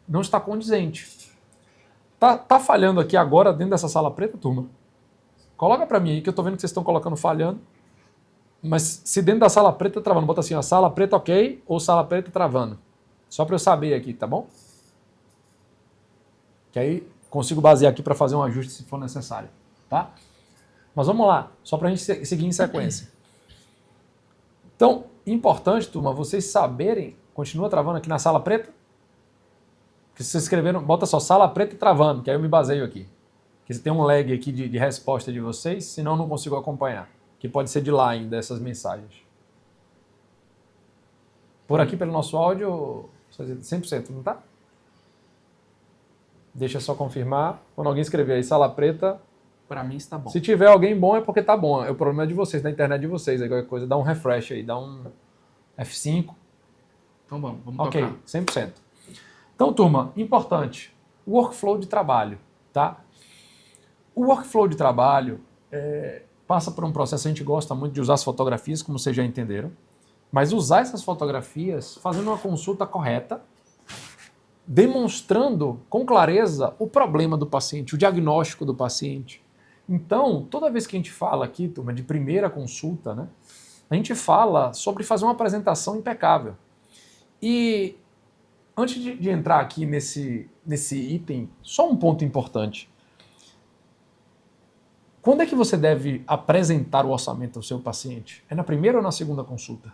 não está condizente. Tá falhando aqui agora dentro dessa sala preta, turma? Coloca para mim aí, que eu estou vendo que vocês estão colocando falhando. Mas se dentro da sala preta travando, bota assim, ó, sala preta ok ou sala preta travando. Só para eu saber aqui, tá bom? Que aí consigo basear aqui para fazer um ajuste se for necessário, tá? Mas vamos lá, só para a gente seguir em sequência. Então, importante, turma, vocês saberem, continua travando aqui na sala preta? Que vocês escreveram, bota só sala preta e travando, que aí eu me baseio aqui. Que tem um lag aqui de resposta de vocês, senão eu não consigo acompanhar. Que pode ser de lá ainda, essas mensagens. Por aqui, pelo nosso áudio, 100%, não tá? Deixa eu só confirmar. Quando alguém escrever aí, sala preta... Para mim está bom. Se tiver alguém bom é porque tá bom. O problema é de vocês, da internet de vocês. Aí qualquer coisa, dá um refresh aí, dá um F5. Então vamos ok, tocar. 100%. Então, turma, importante. Workflow de trabalho, tá? O workflow de trabalho passa por um processo, a gente gosta muito de usar as fotografias, como vocês já entenderam, mas usar essas fotografias fazendo uma consulta correta, demonstrando com clareza o problema do paciente, o diagnóstico do paciente. Então, toda vez que a gente fala aqui, turma, de primeira consulta, né, a gente fala sobre fazer uma apresentação impecável. E antes de entrar aqui nesse item, só um ponto importante. Quando é que você deve apresentar o orçamento ao seu paciente? É na primeira ou na segunda consulta?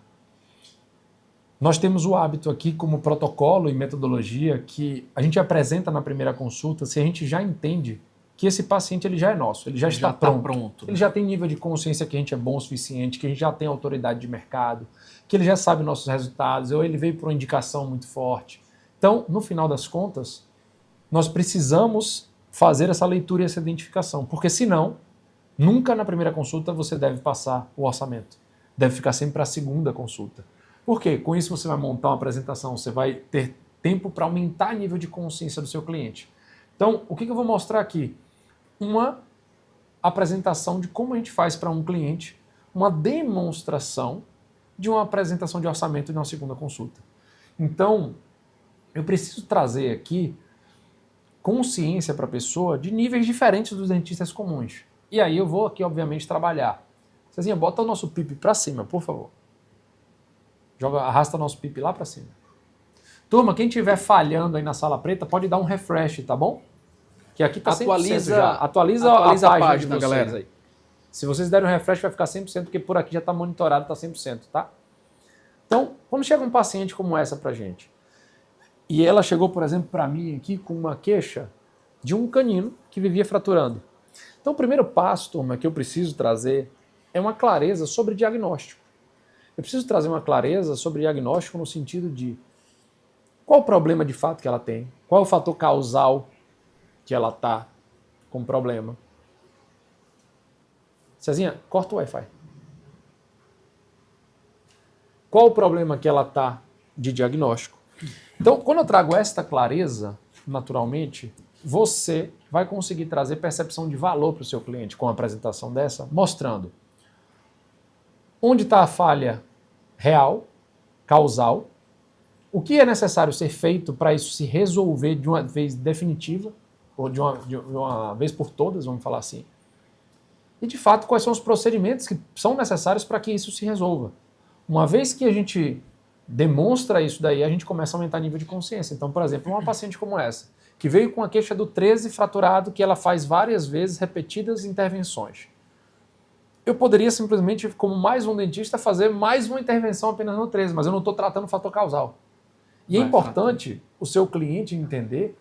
Nós temos o hábito aqui como protocolo e metodologia que a gente apresenta na primeira consulta se a gente já entende que esse paciente ele já é nosso, ele já está pronto. Ele já tem nível de consciência que a gente é bom o suficiente, que a gente já tem autoridade de mercado, que ele já sabe nossos resultados, ou ele veio por uma indicação muito forte. Então, no final das contas, nós precisamos fazer essa leitura e essa identificação, porque senão, nunca na primeira consulta você deve passar o orçamento. Deve ficar sempre para a segunda consulta. Por quê? Com isso você vai montar uma apresentação, você vai ter tempo para aumentar o nível de consciência do seu cliente. Então, o que eu vou mostrar aqui? Uma apresentação de como a gente faz para um cliente, uma demonstração de uma apresentação de orçamento de uma segunda consulta. Então, eu preciso trazer aqui consciência para a pessoa de níveis diferentes dos dentistas comuns. E aí eu vou aqui, obviamente, trabalhar. Cezinha, bota o nosso PIP para cima, por favor. Arrasta o nosso PIP lá para cima. Turma, quem estiver falhando aí na sala preta, pode dar um refresh, tá bom? Que aqui tá 100% já. Atualiza a página de vocês, galera. Aí. Se vocês derem um refresh, vai ficar 100%, porque por aqui já está monitorado, está 100%, tá? Então, quando chega um paciente como essa pra gente, e ela chegou, por exemplo, para mim aqui com uma queixa de um canino que vivia fraturando. Então, o primeiro passo, turma, que eu preciso trazer é uma clareza sobre diagnóstico. Eu preciso trazer uma clareza sobre diagnóstico no sentido de qual o problema de fato que ela tem, qual o fator causal que ela está com problema. Cezinha, corta o Wi-Fi. Qual o problema que ela está de diagnóstico? Então, quando eu trago esta clareza, naturalmente, você vai conseguir trazer percepção de valor para o seu cliente com a apresentação dessa, mostrando onde está a falha real, causal, o que é necessário ser feito para isso se resolver de uma vez definitiva, ou de uma vez por todas, vamos falar assim. E, de fato, quais são os procedimentos que são necessários para que isso se resolva. Uma vez que a gente demonstra isso daí, a gente começa a aumentar o nível de consciência. Então, por exemplo, uma paciente como essa, que veio com a queixa do 13 fraturado, que ela faz várias vezes repetidas intervenções. Eu poderia simplesmente, como mais um dentista, fazer mais uma intervenção apenas no 13, mas eu não estou tratando o fator causal. E é importante o seu cliente entender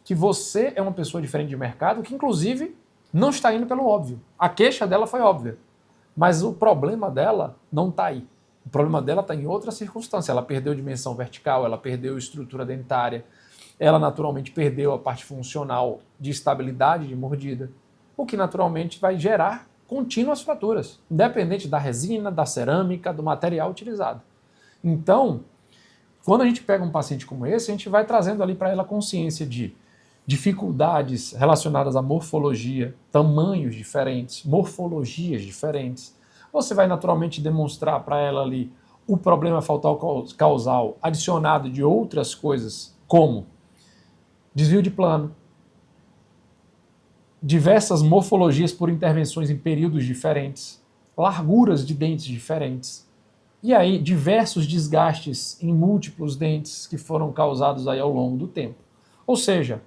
que você é uma pessoa diferente de mercado, que inclusive não está indo pelo óbvio. A queixa dela foi óbvia, mas o problema dela não está aí. O problema dela está em outra circunstância. Ela perdeu dimensão vertical, ela perdeu estrutura dentária, ela naturalmente perdeu a parte funcional de estabilidade de mordida, o que naturalmente vai gerar contínuas fraturas, independente da resina, da cerâmica, do material utilizado. Então, quando a gente pega um paciente como esse, a gente vai trazendo ali para ela consciência de dificuldades relacionadas à morfologia, tamanhos diferentes, morfologias diferentes. Você vai naturalmente demonstrar para ela ali o problema fatal causal adicionado de outras coisas, como desvio de plano, diversas morfologias por intervenções em períodos diferentes, larguras de dentes diferentes, e aí diversos desgastes em múltiplos dentes que foram causados aí ao longo do tempo. Ou seja,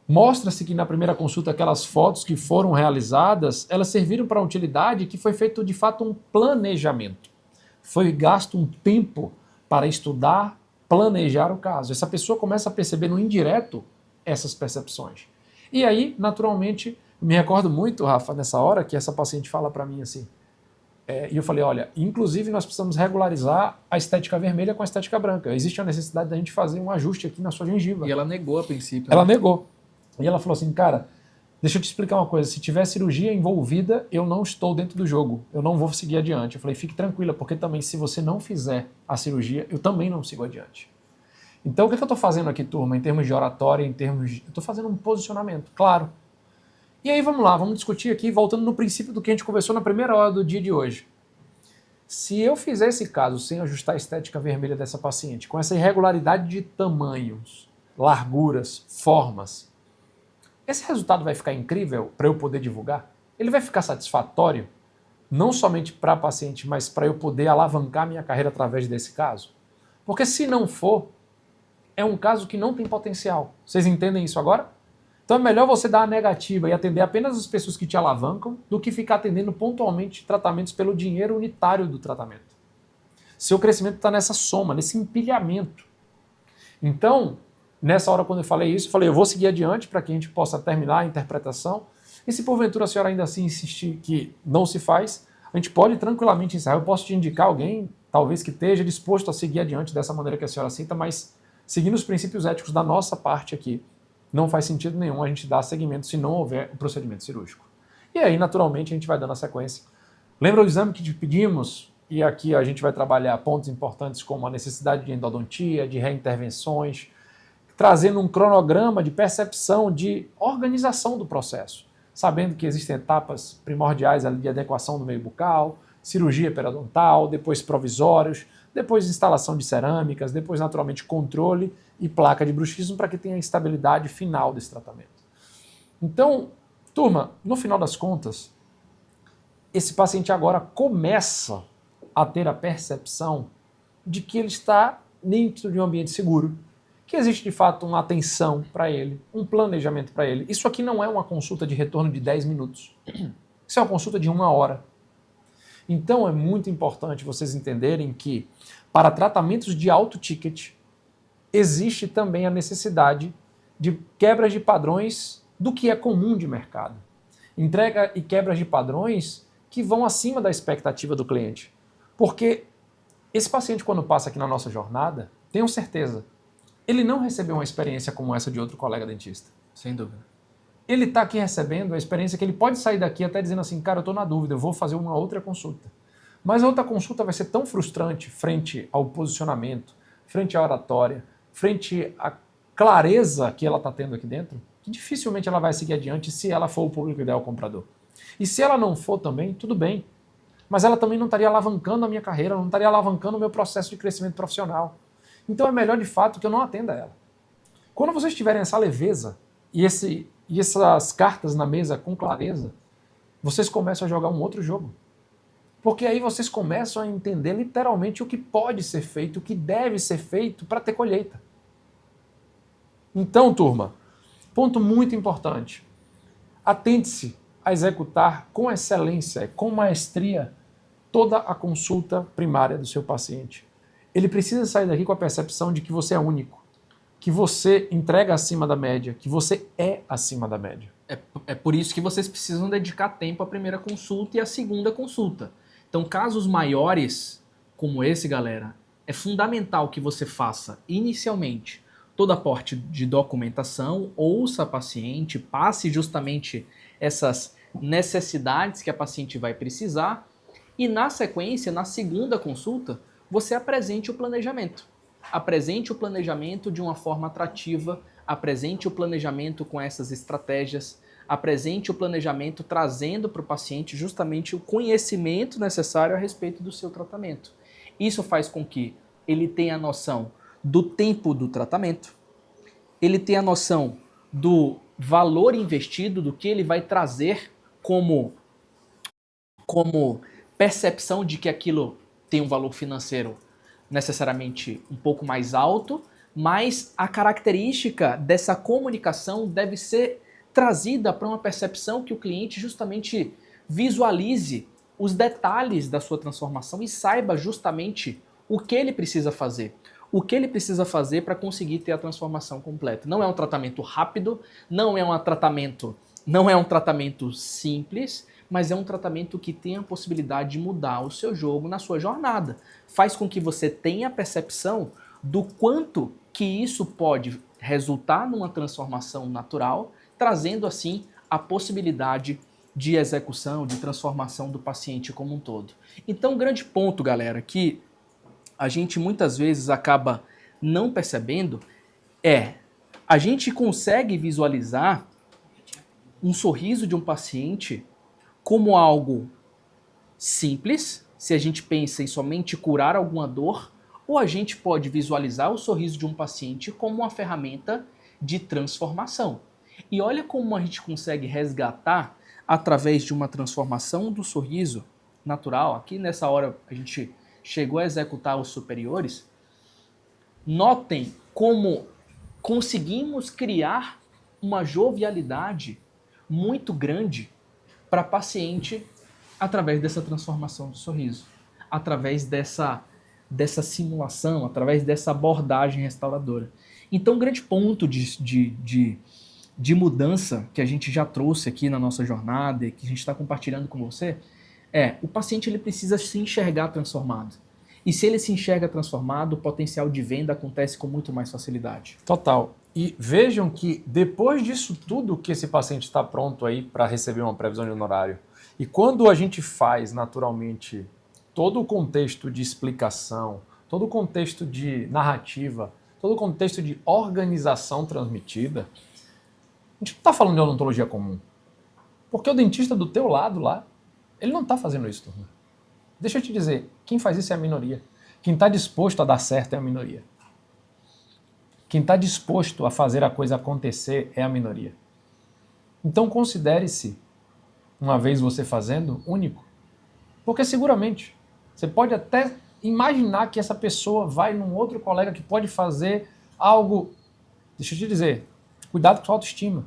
mostra-se que na primeira consulta aquelas fotos que foram realizadas, elas serviram para uma utilidade que foi feito de fato um planejamento. Foi gasto um tempo para estudar, planejar o caso. Essa pessoa começa a perceber no indireto essas percepções. E aí, naturalmente, me recordo muito, Rafa, nessa hora que essa paciente fala para mim assim, e eu falei, olha, inclusive nós precisamos regularizar a estética vermelha com a estética branca. Existe a necessidade da gente fazer um ajuste aqui na sua gengiva. E ela negou a princípio. Ela né? negou. E ela falou assim, cara, deixa eu te explicar uma coisa, se tiver cirurgia envolvida, eu não estou dentro do jogo, eu não vou seguir adiante. Eu falei, fique tranquila, porque também se você não fizer a cirurgia, eu também não sigo adiante. Então, o que eu estou fazendo aqui, turma, em termos de oratória, eu estou fazendo um posicionamento, claro. E aí, vamos lá, vamos discutir aqui, voltando no princípio do que a gente conversou na primeira hora do dia de hoje. Se eu fizer esse caso sem ajustar a estética vermelha dessa paciente, com essa irregularidade de tamanhos, larguras, formas, esse resultado vai ficar incrível para eu poder divulgar? Ele vai ficar satisfatório? Não somente para a paciente, mas para eu poder alavancar minha carreira através desse caso? Porque se não for, é um caso que não tem potencial. Vocês entendem isso agora? Então é melhor você dar a negativa e atender apenas as pessoas que te alavancam do que ficar atendendo pontualmente tratamentos pelo dinheiro unitário do tratamento. Seu crescimento está nessa soma, nesse empilhamento. Então, nessa hora quando eu falei isso, eu falei, eu vou seguir adiante para que a gente possa terminar a interpretação. E se porventura a senhora ainda assim insistir que não se faz, a gente pode tranquilamente encerrar. Eu posso te indicar alguém, talvez que esteja disposto a seguir adiante dessa maneira que a senhora cita, mas seguindo os princípios éticos da nossa parte aqui, não faz sentido nenhum a gente dar seguimento se não houver o procedimento cirúrgico. E aí, naturalmente, a gente vai dando a sequência. Lembra o exame que te pedimos? E aqui a gente vai trabalhar pontos importantes como a necessidade de endodontia, de reintervenções, trazendo um cronograma de percepção, de organização do processo, sabendo que existem etapas primordiais ali de adequação do meio bucal, cirurgia periodontal, depois provisórios, depois instalação de cerâmicas, depois naturalmente controle e placa de bruxismo para que tenha a estabilidade final desse tratamento. Então, turma, no final das contas, esse paciente agora começa a ter a percepção de que ele está dentro de um ambiente seguro, que existe de fato uma atenção para ele, um planejamento para ele. Isso aqui não é uma consulta de retorno de 10 minutos. Isso é uma consulta de 1 hora. Então é muito importante vocês entenderem que para tratamentos de alto ticket existe também a necessidade de quebras de padrões do que é comum de mercado. Entrega e quebras de padrões que vão acima da expectativa do cliente. Porque esse paciente, quando passa aqui na nossa jornada, tenham certeza, ele não recebeu uma experiência como essa de outro colega dentista. Sem dúvida. Ele está aqui recebendo a experiência que ele pode sair daqui até dizendo assim, cara, eu estou na dúvida, eu vou fazer uma outra consulta. Mas a outra consulta vai ser tão frustrante frente ao posicionamento, frente à oratória, frente à clareza que ela está tendo aqui dentro, que dificilmente ela vai seguir adiante se ela for o público ideal comprador. E se ela não for também, tudo bem. Mas ela também não estaria alavancando a minha carreira, não estaria alavancando o meu processo de crescimento profissional. Então é melhor de fato que eu não atenda ela. Quando vocês tiverem essa leveza e essas cartas na mesa com clareza, vocês começam a jogar um outro jogo. Porque aí vocês começam a entender literalmente o que pode ser feito, o que deve ser feito para ter colheita. Então, turma, ponto muito importante. Atente-se a executar com excelência, com maestria, toda a consulta primária do seu paciente. Ele precisa sair daqui com a percepção de que você é único, que você entrega acima da média, que você é acima da média. É por isso que vocês precisam dedicar tempo à primeira consulta e à segunda consulta. Então, casos maiores como esse, galera, é fundamental que você faça inicialmente todo aporte de documentação, ouça a paciente, passe justamente essas necessidades que a paciente vai precisar e na sequência, na segunda consulta, você apresente o planejamento. Apresente o planejamento de uma forma atrativa, apresente o planejamento com essas estratégias, apresente o planejamento trazendo para o paciente justamente o conhecimento necessário a respeito do seu tratamento. Isso faz com que ele tenha a noção do tempo do tratamento, ele tem a noção do valor investido, do que ele vai trazer como percepção de que aquilo tem um valor financeiro necessariamente um pouco mais alto, mas a característica dessa comunicação deve ser trazida para uma percepção que o cliente justamente visualize os detalhes da sua transformação e saiba justamente o que ele precisa fazer. O que ele precisa fazer para conseguir ter a transformação completa. Não é um tratamento rápido, não é um tratamento simples, mas é um tratamento que tem a possibilidade de mudar o seu jogo na sua jornada. Faz com que você tenha a percepção do quanto que isso pode resultar numa transformação natural, trazendo assim a possibilidade de execução, de transformação do paciente como um todo. Então, um grande ponto, galera, que a gente muitas vezes acaba não percebendo a gente consegue visualizar um sorriso de um paciente como algo simples, se a gente pensa em somente curar alguma dor, ou a gente pode visualizar o sorriso de um paciente como uma ferramenta de transformação. E olha como a gente consegue resgatar através de uma transformação do sorriso natural. Aqui nessa hora a gente chegou a executar os superiores. Notem como conseguimos criar uma jovialidade muito grande para paciente através dessa transformação do sorriso, através dessa simulação, através dessa abordagem restauradora. Então, um grande ponto de mudança que a gente já trouxe aqui na nossa jornada e que a gente está compartilhando com você o paciente ele precisa se enxergar transformado. E se ele se enxerga transformado, o potencial de venda acontece com muito mais facilidade. Total. E vejam que depois disso tudo que esse paciente está pronto aí para receber uma previsão de honorário, e quando a gente faz naturalmente todo o contexto de explicação, todo o contexto de narrativa, todo o contexto de organização transmitida, a gente não está falando de odontologia comum. Porque o dentista do teu lado lá, ele não está fazendo isso, turma. Deixa eu te dizer, quem faz isso é a minoria. Quem está disposto a dar certo é a minoria. Quem está disposto a fazer a coisa acontecer é a minoria. Então considere-se, uma vez você fazendo, único. Porque seguramente, você pode até imaginar que essa pessoa vai num outro colega que pode fazer algo... Deixa eu te dizer, cuidado com sua autoestima.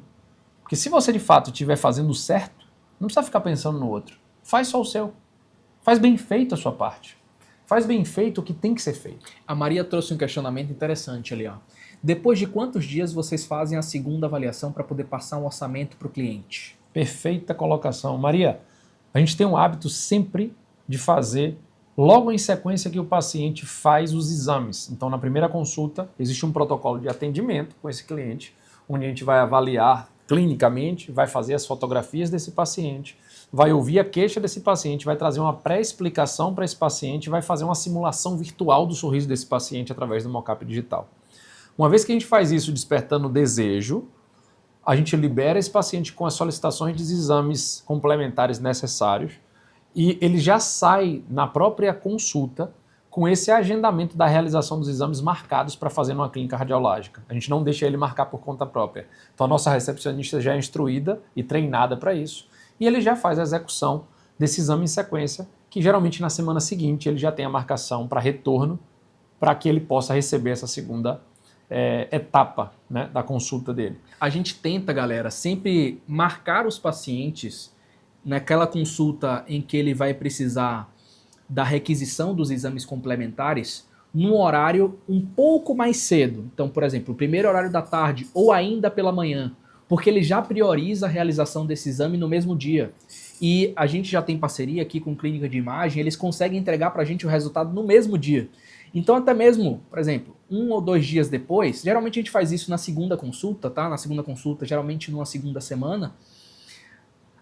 Porque se você de fato estiver fazendo certo, não precisa ficar pensando no outro. Faz só o seu. Faz bem feito a sua parte. Faz bem feito o que tem que ser feito. A Maria trouxe um questionamento interessante ali, ó. Depois de quantos dias vocês fazem a segunda avaliação para poder passar um orçamento para o cliente? Perfeita colocação. Maria, a gente tem um hábito sempre de fazer logo em sequência que o paciente faz os exames. Então, na primeira consulta, existe um protocolo de atendimento com esse cliente, onde a gente vai avaliar clinicamente, vai fazer as fotografias desse paciente, vai ouvir a queixa desse paciente, vai trazer uma pré-explicação para esse paciente, vai fazer uma simulação virtual do sorriso desse paciente através do mockup digital. Uma vez que a gente faz isso despertando o desejo, a gente libera esse paciente com as solicitações de exames complementares necessários e ele já sai na própria consulta com esse agendamento da realização dos exames marcados para fazer numa clínica radiológica. A gente não deixa ele marcar por conta própria. Então a nossa recepcionista já é instruída e treinada para isso e ele já faz a execução desse exame em sequência, que geralmente na semana seguinte ele já tem a marcação para retorno para que ele possa receber essa segunda etapa, né, da consulta dele. A gente tenta, galera, sempre marcar os pacientes naquela consulta em que ele vai precisar da requisição dos exames complementares num horário um pouco mais cedo. Então, por exemplo, o primeiro horário da tarde ou ainda pela manhã, porque ele já prioriza a realização desse exame no mesmo dia. E a gente já tem parceria aqui com clínica de imagem, eles conseguem entregar para a gente o resultado no mesmo dia. Então, até mesmo, por exemplo, 1 ou 2 dias depois, geralmente a gente faz isso na segunda consulta, tá? Na segunda consulta, geralmente numa segunda semana,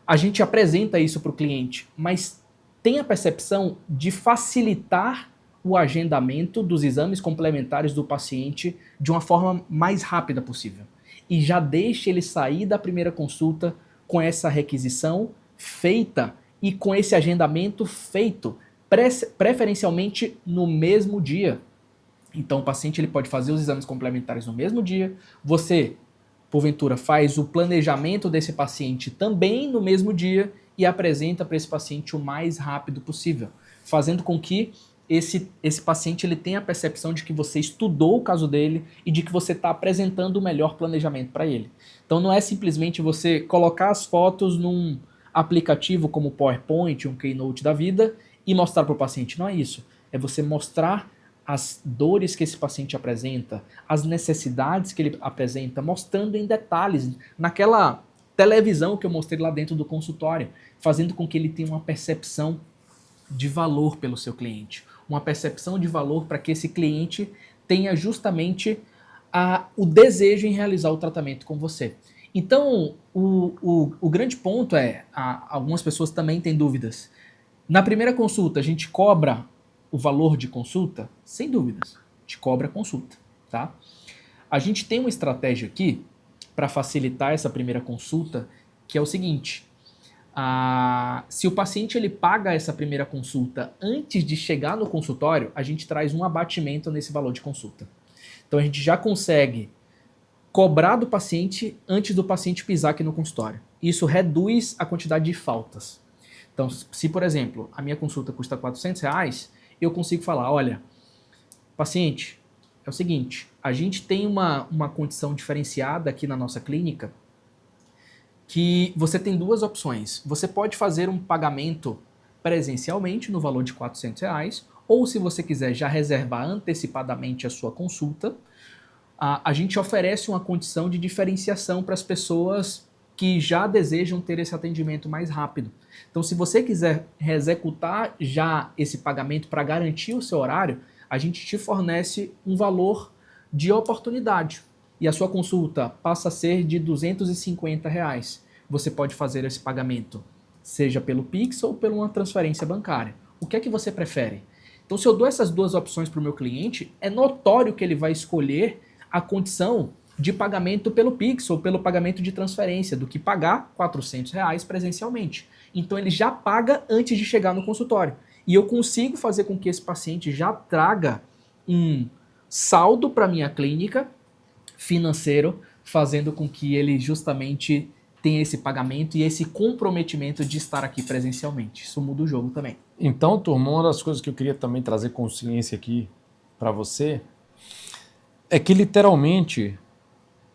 a gente apresenta isso para o cliente, mas tem a percepção de facilitar o agendamento dos exames complementares do paciente de uma forma mais rápida possível. E já deixa ele sair da primeira consulta com essa requisição feita e com esse agendamento feito, preferencialmente no mesmo dia. Então o paciente ele pode fazer os exames complementares no mesmo dia, você, porventura, faz o planejamento desse paciente também no mesmo dia e apresenta para esse paciente o mais rápido possível, fazendo com que esse paciente ele tenha a percepção de que você estudou o caso dele e de que você está apresentando o melhor planejamento para ele. Então não é simplesmente você colocar as fotos num aplicativo como o PowerPoint, um Keynote da vida e mostrar para o paciente. Não é isso. É você mostrar as dores que esse paciente apresenta, as necessidades que ele apresenta, mostrando em detalhes, naquela televisão que eu mostrei lá dentro do consultório, fazendo com que ele tenha uma percepção de valor pelo seu cliente, uma percepção de valor para que esse cliente tenha justamente o desejo em realizar o tratamento com você. Então, o grande ponto é, algumas pessoas também têm dúvidas. Na primeira consulta, a gente cobra o valor de consulta? Sem dúvidas, a gente cobra a consulta, tá? A gente tem uma estratégia aqui para facilitar essa primeira consulta, que é o seguinte: se o paciente ele paga essa primeira consulta antes de chegar no consultório, a gente traz um abatimento nesse valor de consulta. Então a gente já consegue cobrar do paciente antes do paciente pisar aqui no consultório. Isso reduz a quantidade de faltas. Então, se por exemplo, a minha consulta custa R$400, eu consigo falar, olha, paciente, é o seguinte, a gente tem uma condição diferenciada aqui na nossa clínica que você tem duas opções. Você pode fazer um pagamento presencialmente no valor de R$400, ou se você quiser já reservar antecipadamente a sua consulta, a gente oferece uma condição de diferenciação para as pessoas que já desejam ter esse atendimento mais rápido. Então, se você quiser executar já esse pagamento para garantir o seu horário, a gente te fornece um valor de oportunidade. E a sua consulta passa a ser de R$250. Você pode fazer esse pagamento, seja pelo Pix ou por uma transferência bancária. O que é que você prefere? Então, se eu dou essas duas opções para o meu cliente, é notório que ele vai escolher a condição de pagamento pelo Pix ou pelo pagamento de transferência, do que pagar R$400 presencialmente. Então ele já paga antes de chegar no consultório. E eu consigo fazer com que esse paciente já traga um saldo para minha clínica financeiro, fazendo com que ele justamente tenha esse pagamento e esse comprometimento de estar aqui presencialmente. Isso muda o jogo também. Então, turma, uma das coisas que eu queria também trazer consciência aqui para você é que literalmente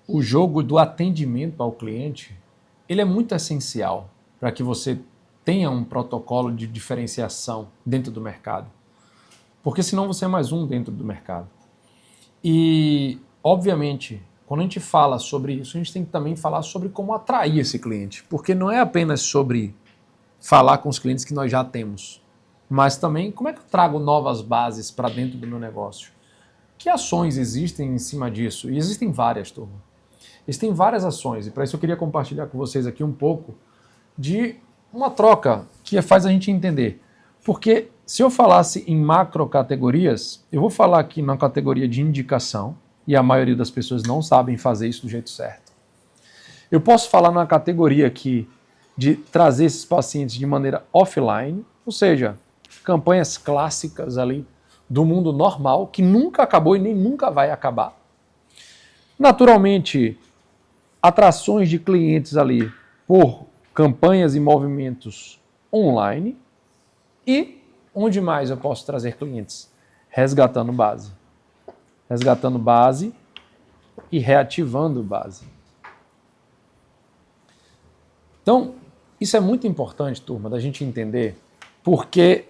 o jogo do atendimento ao cliente, ele é muito essencial para que você tenha um protocolo de diferenciação dentro do mercado. Porque senão você é mais um dentro do mercado. E, obviamente, quando a gente fala sobre isso, a gente tem que também falar sobre como atrair esse cliente. Porque não é apenas sobre falar com os clientes que nós já temos, mas também como é que eu trago novas bases para dentro do meu negócio. Que ações existem em cima disso? E existem várias, turma. Existem várias ações, e para isso eu queria compartilhar com vocês aqui um pouco de uma troca que faz a gente entender. Porque se eu falasse em macro categorias, eu vou falar aqui na categoria de indicação, e a maioria das pessoas não sabem fazer isso do jeito certo. Eu posso falar na categoria aqui de trazer esses pacientes de maneira offline, ou seja, campanhas clássicas ali do mundo normal, que nunca acabou e nem nunca vai acabar. Naturalmente, atrações de clientes ali por campanhas e movimentos online. E onde mais eu posso trazer clientes? Resgatando base. Resgatando base e reativando base. Então, isso é muito importante, turma, da gente entender, porque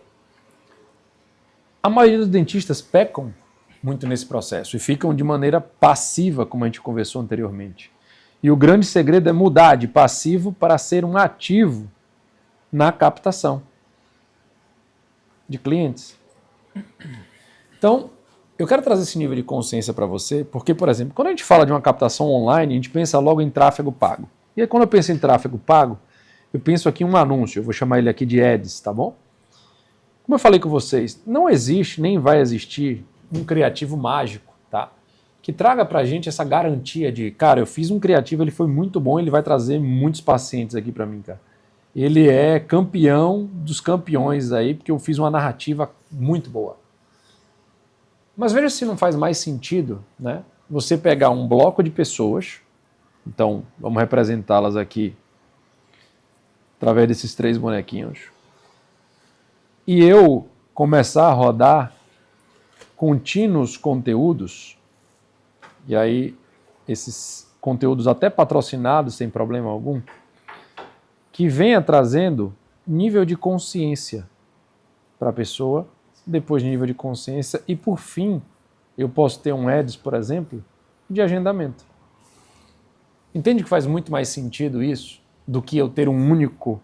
a maioria dos dentistas pecam muito nesse processo e ficam de maneira passiva, como a gente conversou anteriormente. E o grande segredo é mudar de passivo para ser um ativo na captação de clientes. Então, eu quero trazer esse nível de consciência para você, porque, por exemplo, quando a gente fala de uma captação online, a gente pensa logo em tráfego pago. E aí, quando eu penso em tráfego pago, eu penso aqui em um anúncio, eu vou chamar ele aqui de ads, tá bom? Como eu falei com vocês, não existe, nem vai existir um criativo mágico, tá? Que traga pra gente essa garantia de, cara, eu fiz um criativo, ele foi muito bom, ele vai trazer muitos pacientes aqui pra mim, cara. Ele é campeão dos campeões aí, porque eu fiz uma narrativa muito boa. Mas veja se não faz mais sentido, né, você pegar um bloco de pessoas, então vamos representá-las aqui através desses 3 bonequinhos, e eu começar a rodar contínuos conteúdos, e aí esses conteúdos até patrocinados, sem problema algum, que venha trazendo nível de consciência para a pessoa, depois nível de consciência, e por fim, eu posso ter um Ads, por exemplo, de agendamento. Entende que faz muito mais sentido isso do que eu ter um único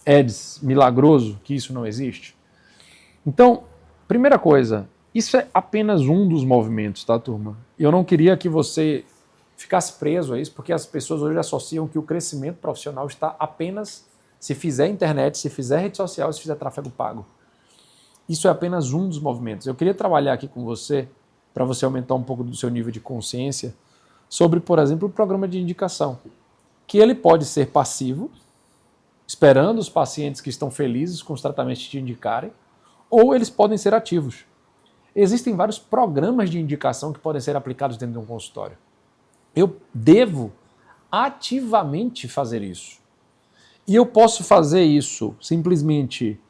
Ads milagroso, que isso não existe? Então, primeira coisa, isso é apenas um dos movimentos, tá, turma? Eu não queria que você ficasse preso a isso, porque as pessoas hoje associam que o crescimento profissional está apenas se fizer internet, se fizer rede social, se fizer tráfego pago. Isso é apenas um dos movimentos. Eu queria trabalhar aqui com você, para você aumentar um pouco do seu nível de consciência, sobre, por exemplo, o programa de indicação, que ele pode ser passivo, esperando os pacientes que estão felizes com os tratamentos te indicarem, ou eles podem ser ativos. Existem vários programas de indicação que podem ser aplicados dentro de um consultório. Eu devo ativamente fazer isso. E eu posso fazer isso simplesmente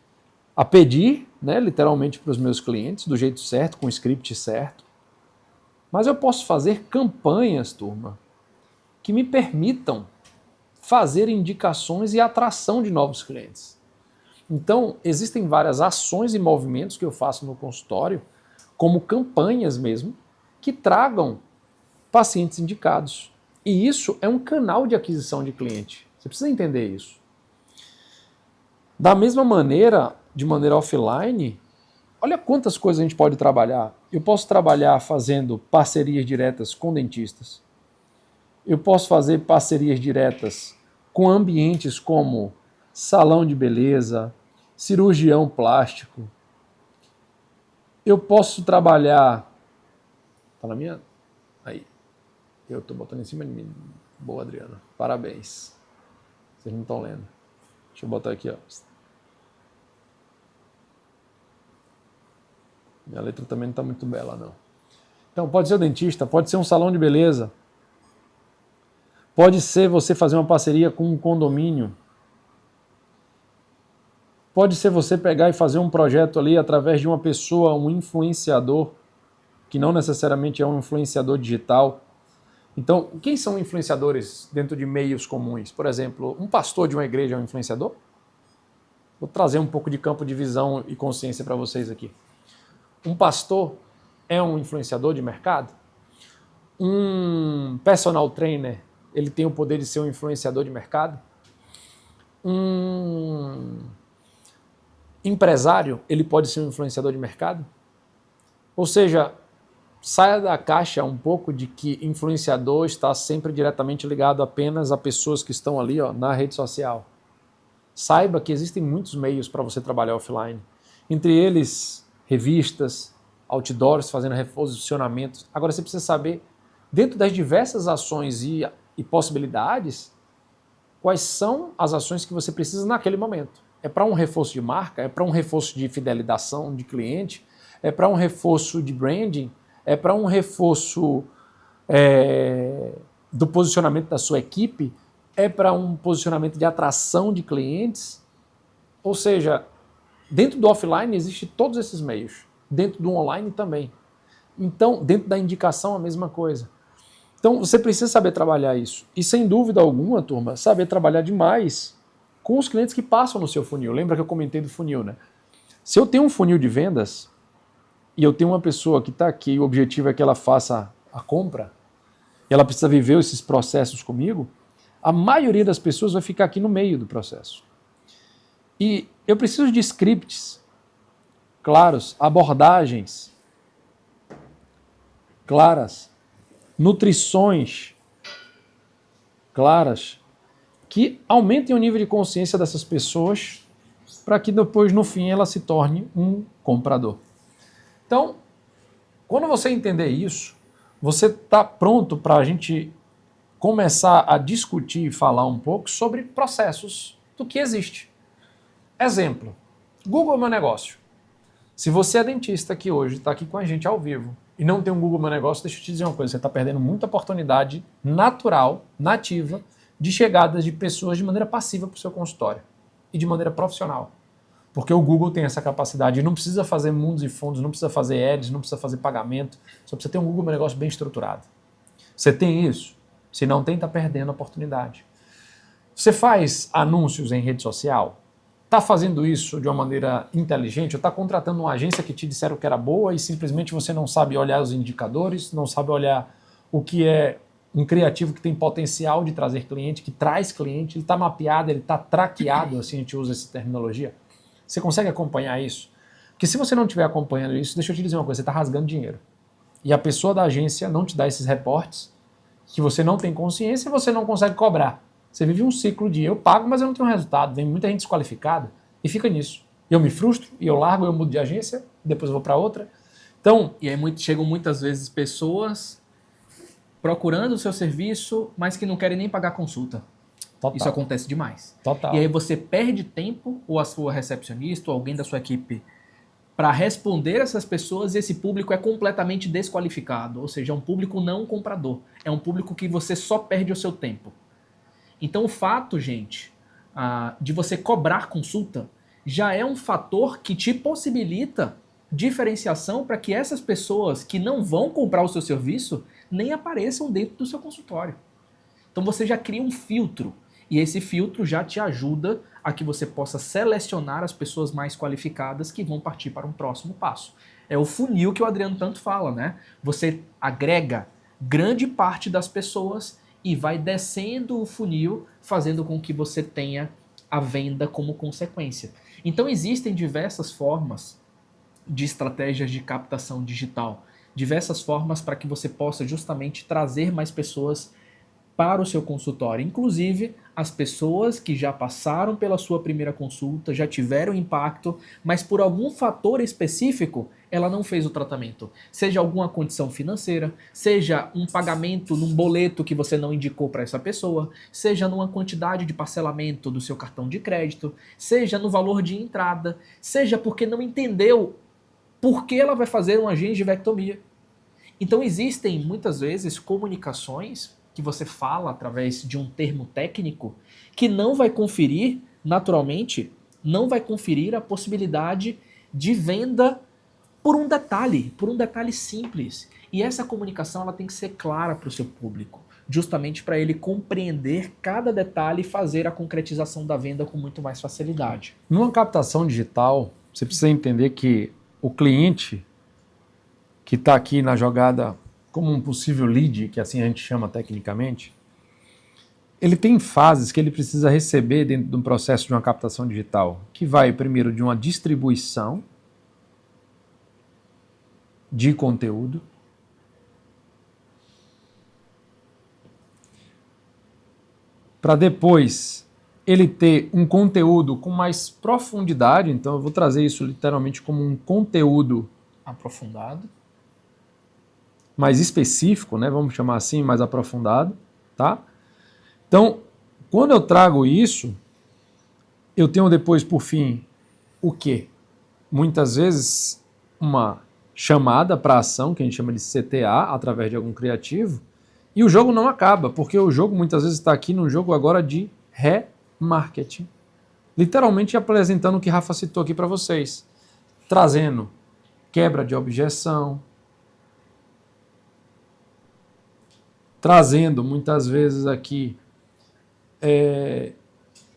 a pedir, né, literalmente para os meus clientes, do jeito certo, com o script certo. Mas eu posso fazer campanhas, turma, que me permitam fazer indicações e atração de novos clientes. Então, existem várias ações e movimentos que eu faço no consultório, como campanhas mesmo, que tragam pacientes indicados. E isso é um canal de aquisição de cliente. Você precisa entender isso. Da mesma maneira, de maneira offline, olha quantas coisas a gente pode trabalhar. Eu posso trabalhar fazendo parcerias diretas com dentistas. Eu posso fazer parcerias diretas com ambientes como salão de beleza, cirurgião plástico. Eu posso trabalhar... Tá na minha... Aí. Eu tô botando em cima de mim. Boa, Adriana. Parabéns. Vocês não estão lendo. Deixa eu botar aqui, ó. Minha letra também não está muito bela, não. Então, pode ser o dentista, pode ser um salão de beleza, pode ser você fazer uma parceria com um condomínio, pode ser você pegar e fazer um projeto ali através de uma pessoa, um influenciador, que não necessariamente é um influenciador digital. Então, quem são influenciadores dentro de meios comuns? Por exemplo, um pastor de uma igreja é um influenciador? Vou trazer um pouco de campo de visão e consciência para vocês aqui. Um pastor é um influenciador de mercado? Um personal trainer, ele tem o poder de ser um influenciador de mercado? Um empresário, ele pode ser um influenciador de mercado? Ou seja, saia da caixa um pouco de que influenciador está sempre diretamente ligado apenas a pessoas que estão ali, ó, na rede social. Saiba que existem muitos meios para você trabalhar offline. Entre eles, revistas, outdoors, fazendo reposicionamentos. Agora você precisa saber, dentro das diversas ações e possibilidades, quais são as ações que você precisa naquele momento. É para um reforço de marca? É para um reforço de fidelização de cliente? É para um reforço de branding? É para um reforço do posicionamento da sua equipe? É para um posicionamento de atração de clientes? Ou seja, dentro do offline existem todos esses meios. Dentro do online também. Então, dentro da indicação, a mesma coisa. Então, você precisa saber trabalhar isso. E, sem dúvida alguma, turma, saber trabalhar demais com os clientes que passam no seu funil. Lembra que eu comentei do funil, né? Se eu tenho um funil de vendas e eu tenho uma pessoa que está aqui e o objetivo é que ela faça a compra, e ela precisa viver esses processos comigo, a maioria das pessoas vai ficar aqui no meio do processo. E eu preciso de scripts claros, abordagens claras, nutrições claras, que aumentem o nível de consciência dessas pessoas para que depois, no fim, ela se torne um comprador. Então, quando você entender isso, você está pronto para a gente começar a discutir e falar um pouco sobre processos do que existe. Exemplo, Google é meu negócio. Se você é dentista que hoje está aqui com a gente ao vivo e não tem um Google Meu Negócio, deixa eu te dizer uma coisa, você está perdendo muita oportunidade natural, nativa, de chegadas de pessoas de maneira passiva para o seu consultório e de maneira profissional. Porque o Google tem essa capacidade e não precisa fazer mundos e fundos, não precisa fazer ads, não precisa fazer pagamento, só precisa ter um Google Meu Negócio bem estruturado. Você tem isso? Se não tem, está perdendo a oportunidade. Você faz anúncios em rede social? Está fazendo isso de uma maneira inteligente? Ou está contratando uma agência que te disseram que era boa e simplesmente você não sabe olhar os indicadores, não sabe olhar o que é um criativo que tem potencial de trazer cliente, que traz cliente, ele está mapeado, ele está traqueado, assim a gente usa essa terminologia. Você consegue acompanhar isso? Porque se você não estiver acompanhando isso, deixa eu te dizer uma coisa, você está rasgando dinheiro. E a pessoa da agência não te dá esses reportes, que você não tem consciência e você não consegue cobrar. Você vive um ciclo de eu pago, mas eu não tenho resultado. Vem muita gente desqualificada e fica nisso. Eu me frustro e eu largo, eu mudo de agência, depois eu vou para outra. Então, E aí chegam muitas vezes pessoas procurando o seu serviço, mas que não querem nem pagar a consulta. total. Isso acontece demais. Total. E aí você perde tempo, ou a sua recepcionista, ou alguém da sua equipe, para responder essas pessoas, e esse público é completamente desqualificado. Ou seja, é um público não comprador. É um público que você só perde o seu tempo. Então o fato, gente, de você cobrar consulta já é um fator que te possibilita diferenciação para que essas pessoas que não vão comprar o seu serviço nem apareçam dentro do seu consultório. Então você já cria um filtro e esse filtro já te ajuda a que você possa selecionar as pessoas mais qualificadas que vão partir para um próximo passo. É o funil que o Adriano tanto fala, né? Você agrega grande parte das pessoas e vai descendo o funil, fazendo com que você tenha a venda como consequência. Então existem diversas formas de estratégias de captação digital, diversas formas para que você possa justamente trazer mais pessoas para o seu consultório, inclusive as pessoas que já passaram pela sua primeira consulta, já tiveram impacto, mas por algum fator específico ela não fez o tratamento. Seja alguma condição financeira, seja um pagamento num boleto que você não indicou para essa pessoa, seja numa quantidade de parcelamento do seu cartão de crédito, seja no valor de entrada, seja porque não entendeu por que ela vai fazer uma gengivectomia. Então existem muitas vezes comunicações que você fala através de um termo técnico que não vai conferir, naturalmente, não vai conferir a possibilidade de venda por um detalhe simples. E essa comunicação ela tem que ser clara para o seu público, justamente para ele compreender cada detalhe e fazer a concretização da venda com muito mais facilidade. Numa captação digital, você precisa entender que o cliente que está aqui na jogada como um possível lead, que assim a gente chama tecnicamente, ele tem fases que ele precisa receber dentro de um processo de uma captação digital, que vai primeiro de uma distribuição de conteúdo, para depois ele ter um conteúdo com mais profundidade, então eu vou trazer isso literalmente como um conteúdo Aprofundado. mais específico, né? Vamos chamar assim, mais aprofundado, tá? Então, quando eu trago isso, eu tenho depois, por fim, o quê? Muitas vezes, uma chamada para ação, que a gente chama de CTA, através de algum criativo, e o jogo não acaba, porque o jogo muitas vezes está aqui num jogo agora de remarketing. Literalmente apresentando o que Rafa citou aqui para vocês, trazendo quebra de objeção, trazendo muitas vezes aqui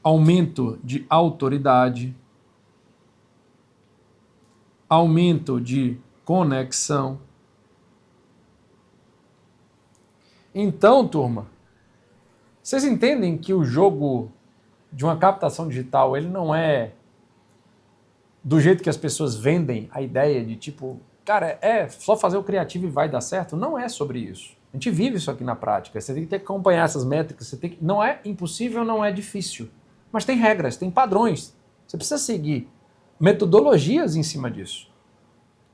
aumento de autoridade, aumento de conexão. Então, turma, vocês entendem que o jogo de uma captação digital, ele não é do jeito que as pessoas vendem a ideia de tipo, cara, é só fazer o criativo e vai dar certo? Não é sobre isso. A gente vive isso aqui na prática. Você tem que ter que acompanhar essas métricas. Você tem que... Não é impossível, não é difícil. Mas tem regras, tem padrões. Você precisa seguir metodologias em cima disso.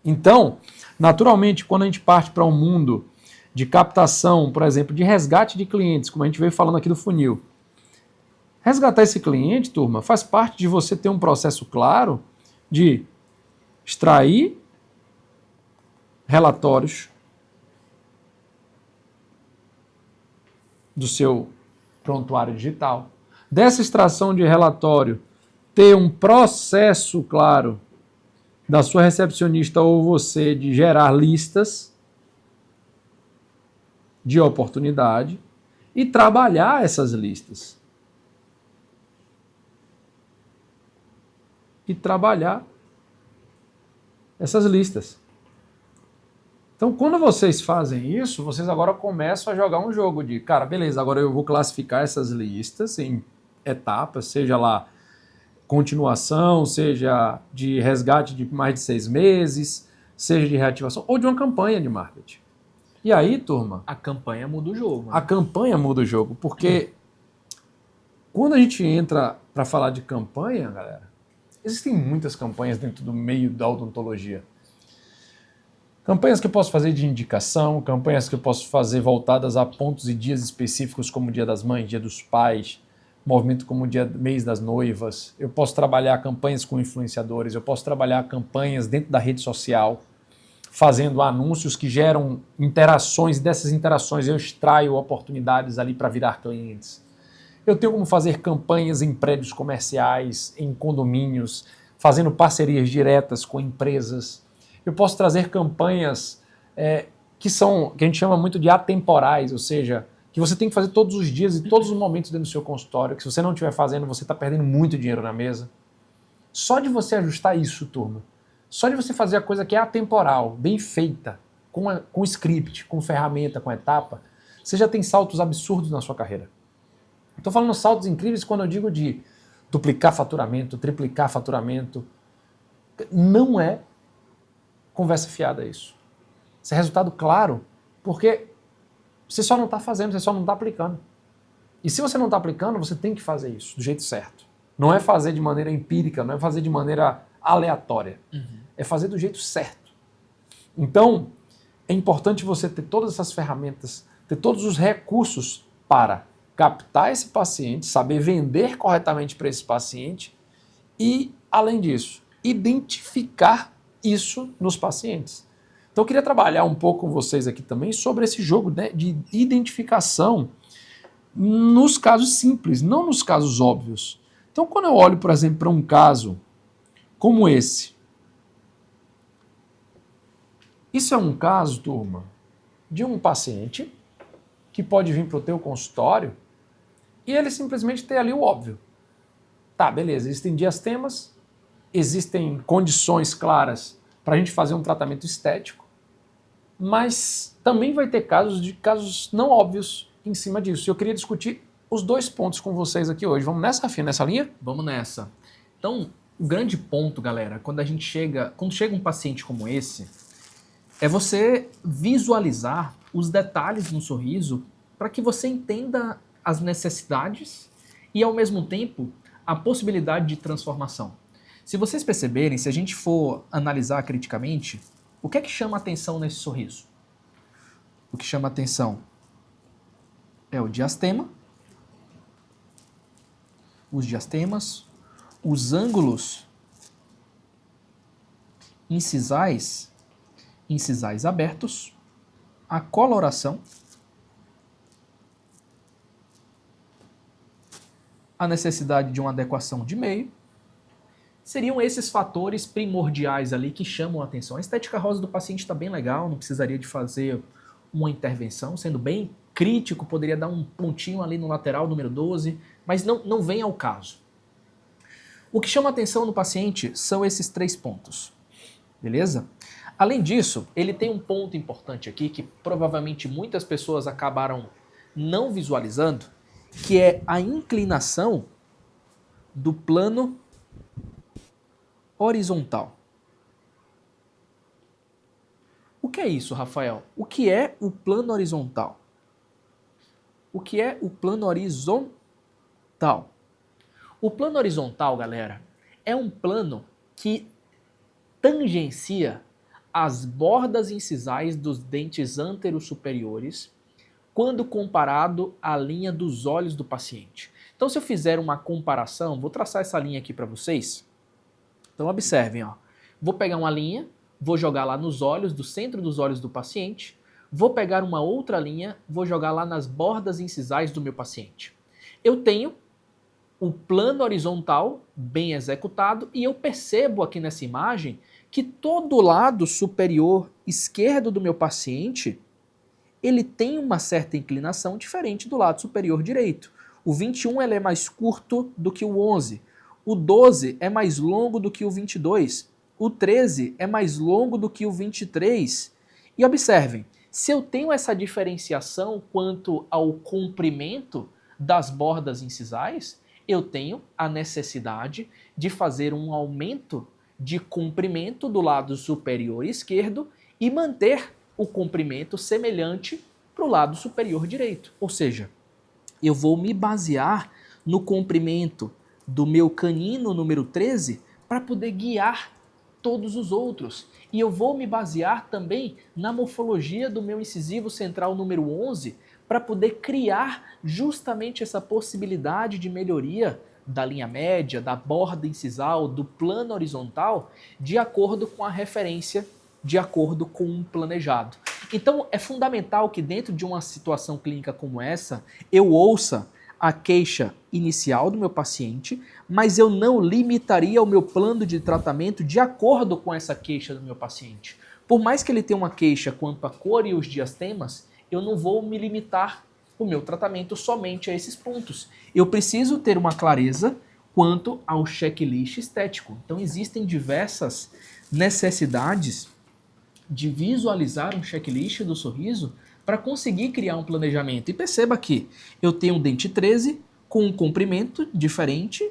Então, naturalmente, quando a gente parte para um mundo de captação, por exemplo, de resgate de clientes, como a gente veio falando aqui do funil, resgatar esse cliente, turma, faz parte de você ter um processo claro de extrair relatórios do seu prontuário digital. Dessa extração de relatório, ter um processo claro da sua recepcionista ou você de gerar listas de oportunidade e trabalhar essas listas. Então, quando vocês fazem isso, vocês agora começam a jogar um jogo de, cara, beleza, agora eu vou classificar essas listas em etapas, seja lá continuação, seja de resgate de mais de 6 meses, seja de reativação, ou de uma campanha de marketing. E aí, turma... A campanha muda o jogo. Né? A campanha muda o jogo, porque quando a gente entra para falar de campanha, galera, existem muitas campanhas dentro do meio da odontologia. Campanhas que eu posso fazer de indicação, campanhas que eu posso fazer voltadas a pontos e dias específicos como o Dia das Mães, Dia dos Pais, movimento como o mês das noivas. Eu posso trabalhar campanhas com influenciadores, eu posso trabalhar campanhas dentro da rede social, fazendo anúncios que geram interações, e dessas interações eu extraio oportunidades ali para virar clientes. Eu tenho como fazer campanhas em prédios comerciais, em condomínios, fazendo parcerias diretas com empresas. Eu posso trazer campanhas que a gente chama muito de atemporais, ou seja, que você tem que fazer todos os dias e todos os momentos dentro do seu consultório, que se você não estiver fazendo, você está perdendo muito dinheiro na mesa. Só de você ajustar isso, turma, só de você fazer a coisa que é atemporal, bem feita, com script, com ferramenta, com etapa, você já tem saltos absurdos na sua carreira. Estou falando saltos incríveis quando eu digo de duplicar faturamento, triplicar faturamento. Não é conversa fiada isso. Isso é resultado claro, porque você só não está fazendo, você só não está aplicando. E se você não está aplicando, você tem que fazer isso do jeito certo. Não é fazer de maneira empírica, não é fazer de maneira aleatória. É fazer do jeito certo. Então, é importante você ter todas essas ferramentas, ter todos os recursos para captar esse paciente, saber vender corretamente para esse paciente e, além disso, identificar isso nos pacientes. Então eu queria trabalhar um pouco com vocês aqui também sobre esse jogo, né, de identificação nos casos simples, não nos casos óbvios. Então quando eu olho, por exemplo, para um caso como esse, isso é um caso, turma, de um paciente que pode vir para o teu consultório e ele simplesmente ter ali o óbvio. Tá, beleza, existem diastemas, existem condições claras para a gente fazer um tratamento estético, mas também vai ter casos não óbvios em cima disso. Eu queria discutir os dois pontos com vocês aqui hoje. Vamos nessa, Rafinha, nessa linha? Vamos nessa. Então, o grande ponto, galera, quando chega um paciente como esse, é você visualizar os detalhes no sorriso para que você entenda as necessidades e, ao mesmo tempo, a possibilidade de transformação. Se vocês perceberem, se a gente for analisar criticamente, o que é que chama atenção nesse sorriso? O que chama atenção é o diastema, os diastemas, os ângulos incisais abertos, a coloração, a necessidade de uma adequação de meio. Seriam esses fatores primordiais ali que chamam a atenção. A estética rosa do paciente está bem legal, não precisaria de fazer uma intervenção, sendo bem crítico, poderia dar um pontinho ali no lateral, número 12, mas não vem ao caso. O que chama a atenção no paciente são esses 3 pontos, beleza? Além disso, ele tem um ponto importante aqui que provavelmente muitas pessoas acabaram não visualizando, que é a inclinação do plano horizontal. O que é isso, Rafael? O que é o plano horizontal? O que é o plano horizontal? O plano horizontal, galera, é um plano que tangencia as bordas incisais dos dentes anterosuperiores quando comparado à linha dos olhos do paciente. Então, se eu fizer uma comparação, vou traçar essa linha aqui para vocês. Então, observem, ó. vou pegar uma linha, vou jogar lá nos olhos, do centro dos olhos do paciente, vou pegar uma outra linha, vou jogar lá nas bordas incisais do meu paciente. Eu tenho o plano horizontal bem executado e eu percebo aqui nessa imagem que todo o lado superior esquerdo do meu paciente, ele tem uma certa inclinação diferente do lado superior direito. O 21 ele é mais curto do que o 11, o 12 é mais longo do que o 22, o 13 é mais longo do que o 23. E observem, se eu tenho essa diferenciação quanto ao comprimento das bordas incisais, eu tenho a necessidade de fazer um aumento de comprimento do lado superior esquerdo e manter o comprimento semelhante para o lado superior direito. Ou seja, eu vou me basear no comprimento do meu canino número 13 para poder guiar todos os outros. E eu vou me basear também na morfologia do meu incisivo central número 11 para poder criar justamente essa possibilidade de melhoria da linha média, da borda incisal, do plano horizontal, de acordo com a referência, de acordo com um planejado. Então é fundamental que dentro de uma situação clínica como essa, eu ouça a queixa inicial do meu paciente, mas eu não limitaria o meu plano de tratamento de acordo com essa queixa do meu paciente. Por mais que ele tenha uma queixa quanto à cor e os diastemas, eu não vou me limitar o meu tratamento somente a esses pontos. Eu preciso ter uma clareza quanto ao checklist estético. Então existem diversas necessidades de visualizar um checklist do sorriso para conseguir criar um planejamento. E perceba que eu tenho um dente 13 com um comprimento diferente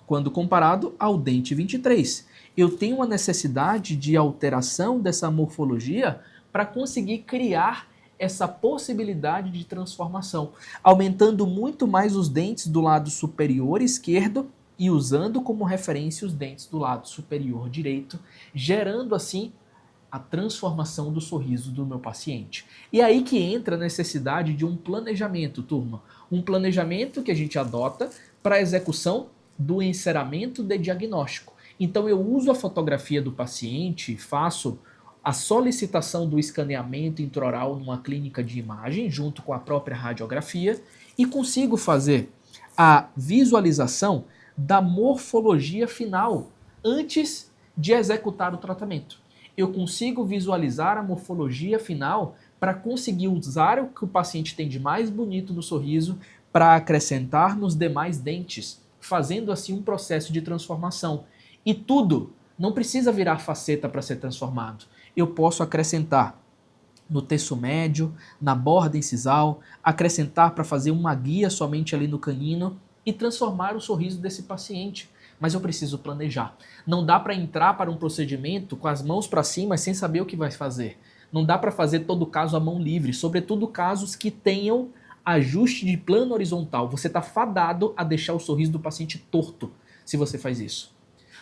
quando comparado ao dente 23. Eu tenho uma necessidade de alteração dessa morfologia para conseguir criar essa possibilidade de transformação, aumentando muito mais os dentes do lado superior esquerdo e usando como referência os dentes do lado superior direito, gerando assim a transformação do sorriso do meu paciente. E aí que entra a necessidade de um planejamento, turma. Um planejamento que a gente adota para a execução do enceramento de diagnóstico. Então eu uso a fotografia do paciente, faço a solicitação do escaneamento intraoral numa clínica de imagem, junto com a própria radiografia, e consigo fazer a visualização da morfologia final antes de executar o tratamento. Eu consigo visualizar a morfologia final para conseguir usar o que o paciente tem de mais bonito no sorriso para acrescentar nos demais dentes, fazendo assim um processo de transformação. E tudo não precisa virar faceta para ser transformado. Eu posso acrescentar no terço médio, na borda incisal, acrescentar para fazer uma guia somente ali no canino e transformar o sorriso desse paciente. Mas eu preciso planejar. Não dá para entrar para um procedimento com as mãos para cima sem saber o que vai fazer. Não dá para fazer todo caso à mão livre, sobretudo casos que tenham ajuste de plano horizontal. Você está fadado a deixar o sorriso do paciente torto se você faz isso.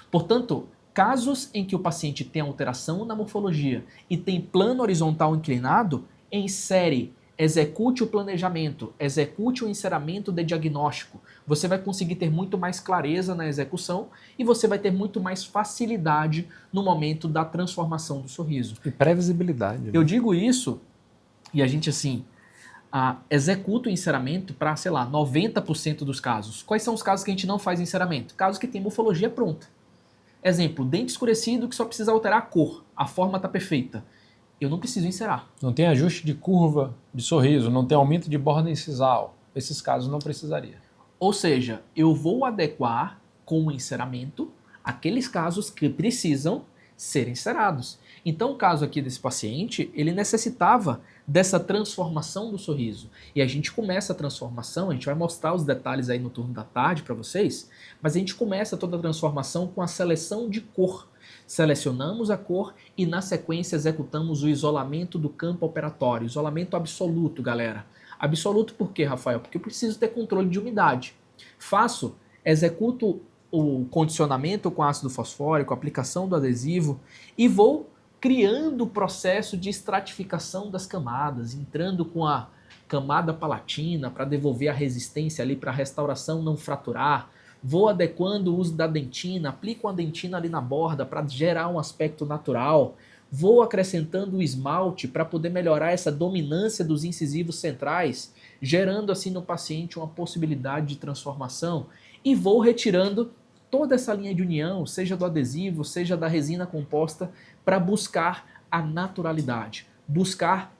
Portanto, casos em que o paciente tem alteração na morfologia e tem plano horizontal inclinado, insere, execute o planejamento, execute o enceramento de diagnóstico. Você vai conseguir ter muito mais clareza na execução e você vai ter muito mais facilidade no momento da transformação do sorriso. E previsibilidade. Eu digo isso e a gente assim executa o enceramento para, sei lá, 90% dos casos. Quais são os casos que a gente não faz enceramento? Casos que tem morfologia pronta. Exemplo, dente escurecido que só precisa alterar a cor, a forma está perfeita. Eu não preciso encerar. Não tem ajuste de curva de sorriso, não tem aumento de borda incisal. Esses casos não precisaria. Ou seja, eu vou adequar com o enceramento aqueles casos que precisam ser encerados. Então, o caso aqui desse paciente, ele necessitava dessa transformação do sorriso. E a gente começa a transformação, a gente vai mostrar os detalhes aí no turno da tarde para vocês, mas a gente começa toda a transformação com a seleção de cor. Selecionamos a cor e na sequência executamos o isolamento do campo operatório. Isolamento absoluto, galera. Absoluto por quê, Rafael? Porque eu preciso ter controle de umidade. Executo o condicionamento com ácido fosfórico, aplicação do adesivo e vou criando o processo de estratificação das camadas, entrando com a camada palatina para devolver a resistência ali para a restauração não fraturar, vou adequando o uso da dentina, aplico uma dentina ali na borda para gerar um aspecto natural, vou acrescentando o esmalte para poder melhorar essa dominância dos incisivos centrais, gerando assim no paciente uma possibilidade de transformação, e vou retirando toda essa linha de união, seja do adesivo, seja da resina composta, para buscar a naturalidade, buscar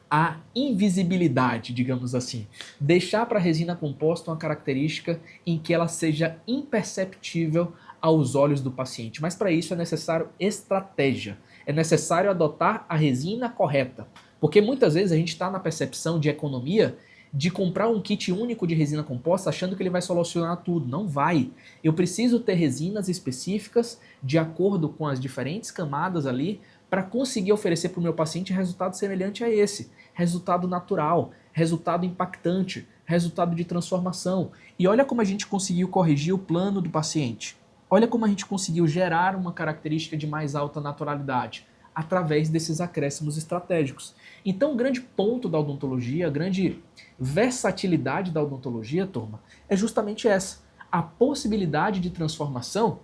a invisibilidade, digamos assim. Deixar para a resina composta uma característica em que ela seja imperceptível aos olhos do paciente. Mas para isso é necessário estratégia, é necessário adotar a resina correta. Porque muitas vezes a gente está na percepção de economia de comprar um kit único de resina composta achando que ele vai solucionar tudo. Não vai. Eu preciso ter resinas específicas de acordo com as diferentes camadas ali para conseguir oferecer para o meu paciente resultado semelhante a esse. Resultado natural, resultado impactante, resultado de transformação. E olha como a gente conseguiu corrigir o plano do paciente. Olha como a gente conseguiu gerar uma característica de mais alta naturalidade através desses acréscimos estratégicos. Então, o grande ponto da odontologia, a grande versatilidade da odontologia, turma, é justamente essa. A possibilidade de transformação,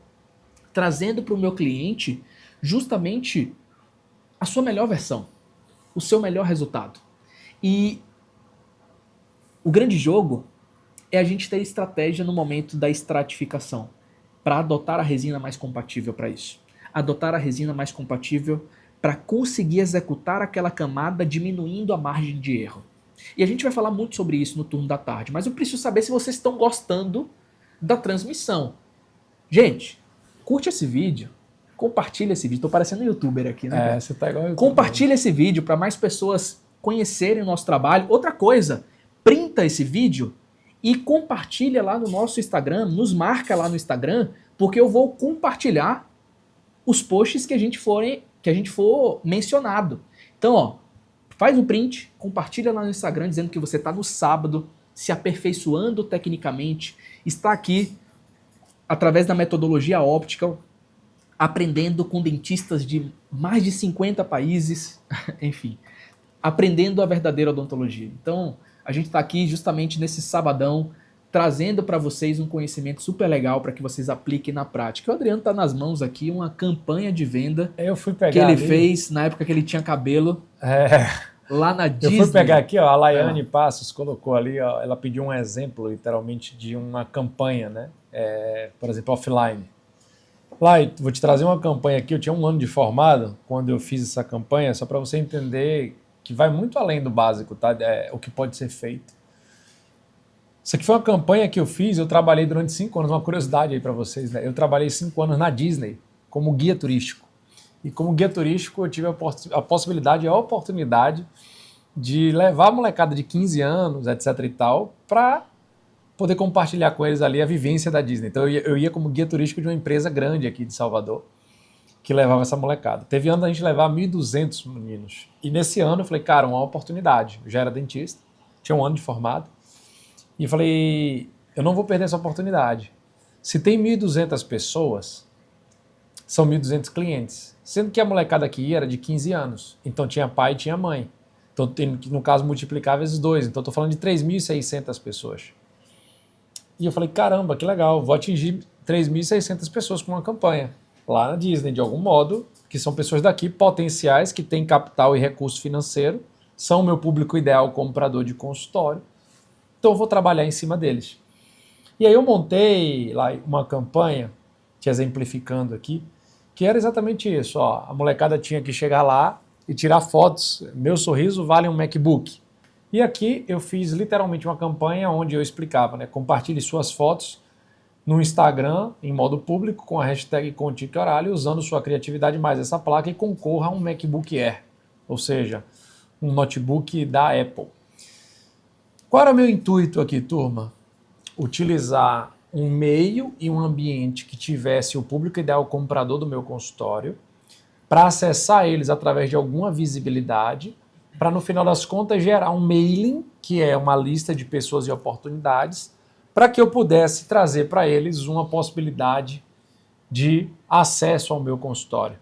trazendo para o meu cliente justamente a sua melhor versão, o seu melhor resultado. E o grande jogo é a gente ter estratégia no momento da estratificação, para adotar a resina mais compatível para isso. Adotar a resina mais compatível para conseguir executar aquela camada diminuindo a margem de erro. E a gente vai falar muito sobre isso no turno da tarde, mas eu preciso saber se vocês estão gostando da transmissão. Gente, curte esse vídeo, compartilha esse vídeo. Tô parecendo um youtuber aqui, né? Você tá igual eu. Compartilha esse vídeo para mais pessoas conhecerem o nosso trabalho. Outra coisa, printa esse vídeo e compartilha lá no nosso Instagram, nos marca lá no Instagram, porque eu vou compartilhar os posts que a gente for mencionado. Então, ó, faz o print, compartilha lá no Instagram dizendo que você está no sábado, se aperfeiçoando tecnicamente, está aqui através da metodologia óptica, aprendendo com dentistas de mais de 50 países, enfim, aprendendo a verdadeira odontologia. Então, a gente está aqui justamente nesse sabadão, trazendo para vocês um conhecimento super legal para que vocês apliquem na prática. O Adriano está nas mãos aqui, uma campanha de venda Eu fui pegar que ele ali. fez na época que ele tinha cabelo lá na Eu Disney. fui pegar aqui, ó, a Laiane Passos colocou ali, ó, ela pediu um exemplo, literalmente, de uma campanha, né? Por exemplo, offline. Lai, vou te trazer uma campanha aqui, eu tinha 1 ano de formado quando eu fiz essa campanha, só para você entender que vai muito além do básico, tá? O que pode ser feito. Isso aqui foi uma campanha que eu fiz, eu trabalhei durante 5 anos, uma curiosidade aí para vocês, né? Eu trabalhei 5 anos na Disney como guia turístico. E como guia turístico eu tive a possibilidade e a oportunidade de levar a molecada de 15 anos, etc e tal, para poder compartilhar com eles ali a vivência da Disney. Então eu ia como guia turístico de uma empresa grande aqui de Salvador, que levava essa molecada. Teve ano a gente levar 1.200 meninos. E nesse ano eu falei, cara, uma oportunidade. Eu já era dentista, tinha 1 ano de formado. E eu falei, eu não vou perder essa oportunidade. Se tem 1.200 pessoas, são 1.200 clientes. Sendo que a molecada aqui era de 15 anos. Então tinha pai e tinha mãe. Então tem que, no caso, multiplicar vezes 2. Então estou falando de 3.600 pessoas. E eu falei, caramba, que legal, vou atingir 3.600 pessoas com uma campanha. Lá na Disney, de algum modo, que são pessoas daqui, potenciais, que têm capital e recurso financeiro, são o meu público ideal comprador de consultório. Então eu vou trabalhar em cima deles. E aí eu montei lá uma campanha, te exemplificando aqui, que era exatamente isso. Ó, a molecada tinha que chegar lá e tirar fotos. Meu sorriso vale um MacBook. E aqui eu fiz literalmente uma campanha onde eu explicava, né? Compartilhe suas fotos no Instagram, em modo público, com a hashtag ContiqueOralho, usando sua criatividade mais essa placa e concorra a um MacBook Air, ou seja, um notebook da Apple. Qual era o meu intuito aqui, turma? Utilizar um meio e um ambiente que tivesse o público ideal comprador do meu consultório para acessar eles através de alguma visibilidade, para no final das contas gerar um mailing, que é uma lista de pessoas e oportunidades, para que eu pudesse trazer para eles uma possibilidade de acesso ao meu consultório.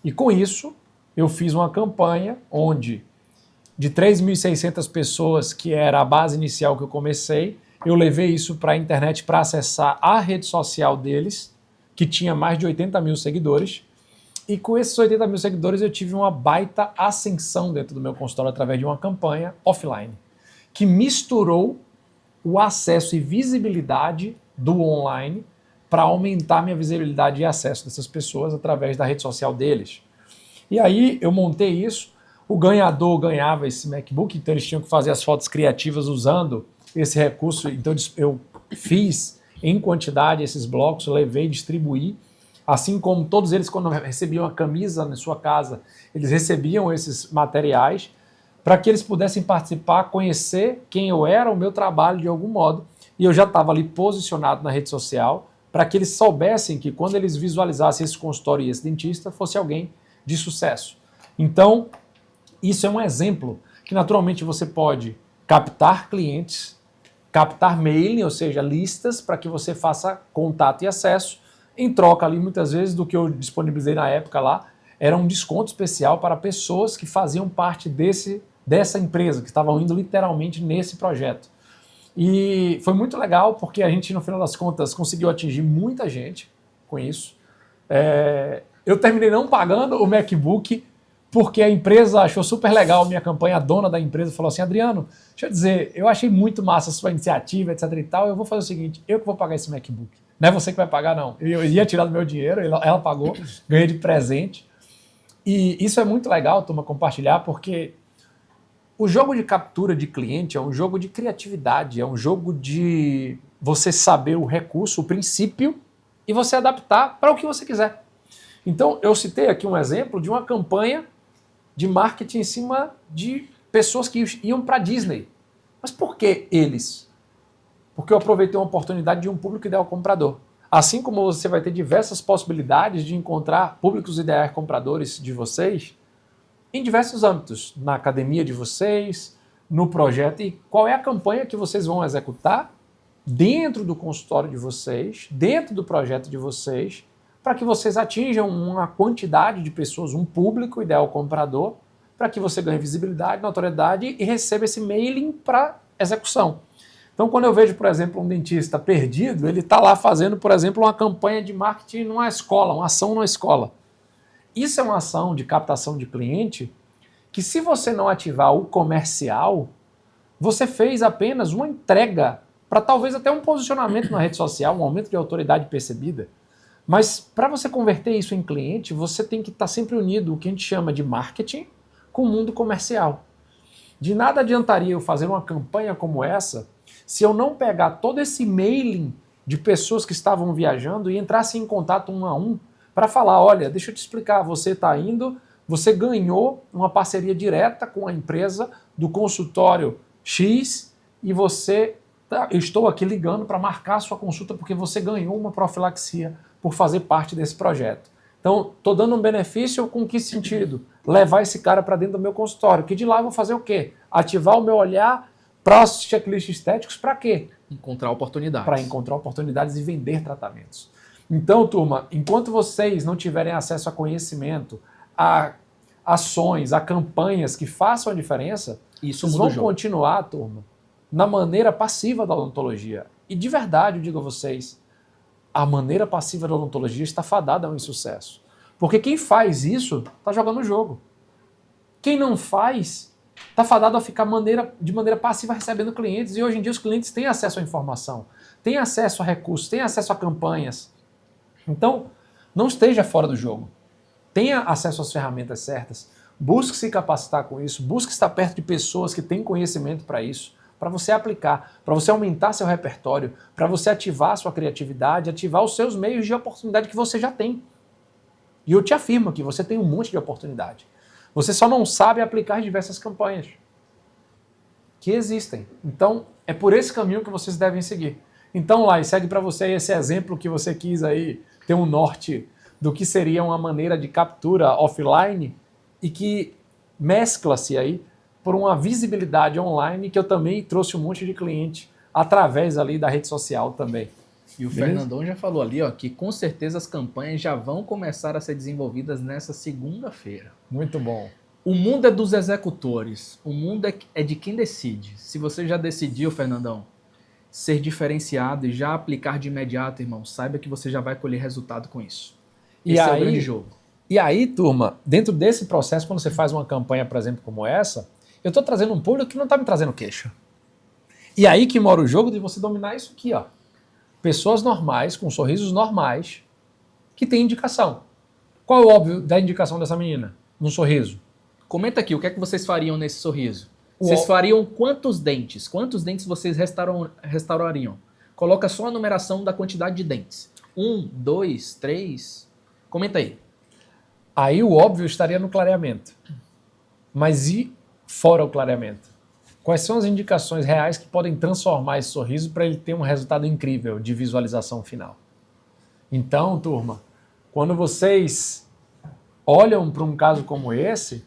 E com isso, eu fiz uma campanha onde de 3.600 pessoas, que era a base inicial que eu comecei, eu levei isso para a internet para acessar a rede social deles, que tinha mais de 80 mil seguidores. E com esses 80 mil seguidores eu tive uma baita ascensão dentro do meu consultório através de uma campanha offline, que misturou o acesso e visibilidade do online para aumentar minha visibilidade e acesso dessas pessoas através da rede social deles. E aí eu montei isso, o ganhador ganhava esse MacBook, então eles tinham que fazer as fotos criativas usando esse recurso, então eu fiz em quantidade esses blocos, levei, distribuí, assim como todos eles, quando recebiam a camisa na sua casa, eles recebiam esses materiais para que eles pudessem participar, conhecer quem eu era, o meu trabalho de algum modo, e eu já estava ali posicionado na rede social para que eles soubessem que quando eles visualizassem esse consultório e esse dentista, fosse alguém de sucesso. Então, isso é um exemplo que naturalmente você pode captar clientes, captar mailing, ou seja, listas, para que você faça contato e acesso, em troca ali muitas vezes do que eu disponibilizei na época lá, era um desconto especial para pessoas que faziam parte dessa empresa, que estavam indo literalmente nesse projeto. E foi muito legal porque a gente, no final das contas, conseguiu atingir muita gente com isso. Eu terminei não pagando o MacBook porque a empresa achou super legal a minha campanha, a dona da empresa falou assim, Adriano, deixa eu dizer, eu achei muito massa a sua iniciativa, etc e tal, eu vou fazer o seguinte, eu que vou pagar esse MacBook. Não é você que vai pagar, não. Eu ia tirar do meu dinheiro, ela pagou, ganhei de presente. E isso é muito legal, turma, compartilhar, porque o jogo de captura de cliente é um jogo de criatividade, é um jogo de você saber o recurso, o princípio, e você adaptar para o que você quiser. Então, eu citei aqui um exemplo de uma campanha de marketing em cima de pessoas que iam para Disney. Mas por que eles? Porque eu aproveitei uma oportunidade de um público ideal comprador. Assim como você vai ter diversas possibilidades de encontrar públicos ideais compradores de vocês em diversos âmbitos, na academia de vocês, no projeto, e qual é a campanha que vocês vão executar dentro do consultório de vocês, dentro do projeto de vocês, para que vocês atinjam uma quantidade de pessoas, um público ideal comprador, para que você ganhe visibilidade, notoriedade e receba esse mailing para execução. Então, quando eu vejo, por exemplo, um dentista perdido, ele está lá fazendo, por exemplo, uma campanha de marketing numa escola, uma ação numa escola. Isso é uma ação de captação de cliente que, se você não ativar o comercial, você fez apenas uma entrega para talvez até um posicionamento na rede social, um aumento de autoridade percebida. Mas para você converter isso em cliente, você tem que estar sempre unido o que a gente chama de marketing com o mundo comercial. De nada adiantaria eu fazer uma campanha como essa se eu não pegar todo esse mailing de pessoas que estavam viajando e entrasse em contato um a um para falar, olha, deixa eu te explicar, você está indo, você ganhou uma parceria direta com a empresa do consultório X e eu estou aqui ligando para marcar a sua consulta porque você ganhou uma profilaxia por fazer parte desse projeto. Então, estou dando um benefício com que sentido? Levar esse cara para dentro do meu consultório, que de lá eu vou fazer o quê? Ativar o meu olhar para os checklists estéticos para quê? Encontrar oportunidades. Para encontrar oportunidades e vender tratamentos. Então, turma, enquanto vocês não tiverem acesso a conhecimento, a ações, a campanhas que façam a diferença, vocês vão continuar, turma, na maneira passiva da odontologia. E de verdade, eu digo a vocês, a maneira passiva da odontologia está fadada ao insucesso. Porque quem faz isso está jogando o jogo. Quem não faz está fadado a ficar de maneira passiva recebendo clientes. E hoje em dia os clientes têm acesso à informação, têm acesso a recursos, têm acesso a campanhas. Então, não esteja fora do jogo. Tenha acesso às ferramentas certas. Busque se capacitar com isso. Busque estar perto de pessoas que têm conhecimento para isso, para você aplicar, para você aumentar seu repertório, para você ativar a sua criatividade, ativar os seus meios de oportunidade que você já tem. E eu te afirmo que você tem um monte de oportunidade. Você só não sabe aplicar diversas campanhas que existem. Então, é por esse caminho que vocês devem seguir. Então, lá, e segue para você esse exemplo que você quis aí ter um norte do que seria uma maneira de captura offline e que mescla-se aí por uma visibilidade online que eu também trouxe um monte de cliente através ali da rede social também. E o Fernandão já falou ali, ó, que com certeza as campanhas já vão começar a ser desenvolvidas nessa segunda-feira. Muito bom. O mundo é dos executores, o mundo é de quem decide. Se você já decidiu, Fernandão, ser diferenciado e já aplicar de imediato, irmão, saiba que você já vai colher resultado com isso. Esse é o grande jogo. E aí, turma, dentro desse processo, quando você faz uma campanha, por exemplo, como essa, eu estou trazendo um público que não está me trazendo queixa. E aí que mora o jogo de você dominar isso aqui, ó. Pessoas normais, com sorrisos normais, que têm indicação. Qual é o óbvio da indicação dessa menina? Um sorriso. Comenta aqui, o que é que vocês fariam nesse sorriso? Vocês fariam quantos dentes? Quantos dentes vocês restaurariam? Coloca só a numeração da quantidade de dentes. 1, 2, 3... Comenta aí. Aí o óbvio estaria no clareamento. Mas e fora o clareamento? Quais são as indicações reais que podem transformar esse sorriso para ele ter um resultado incrível de visualização final? Então, turma, quando vocês olham para um caso como esse,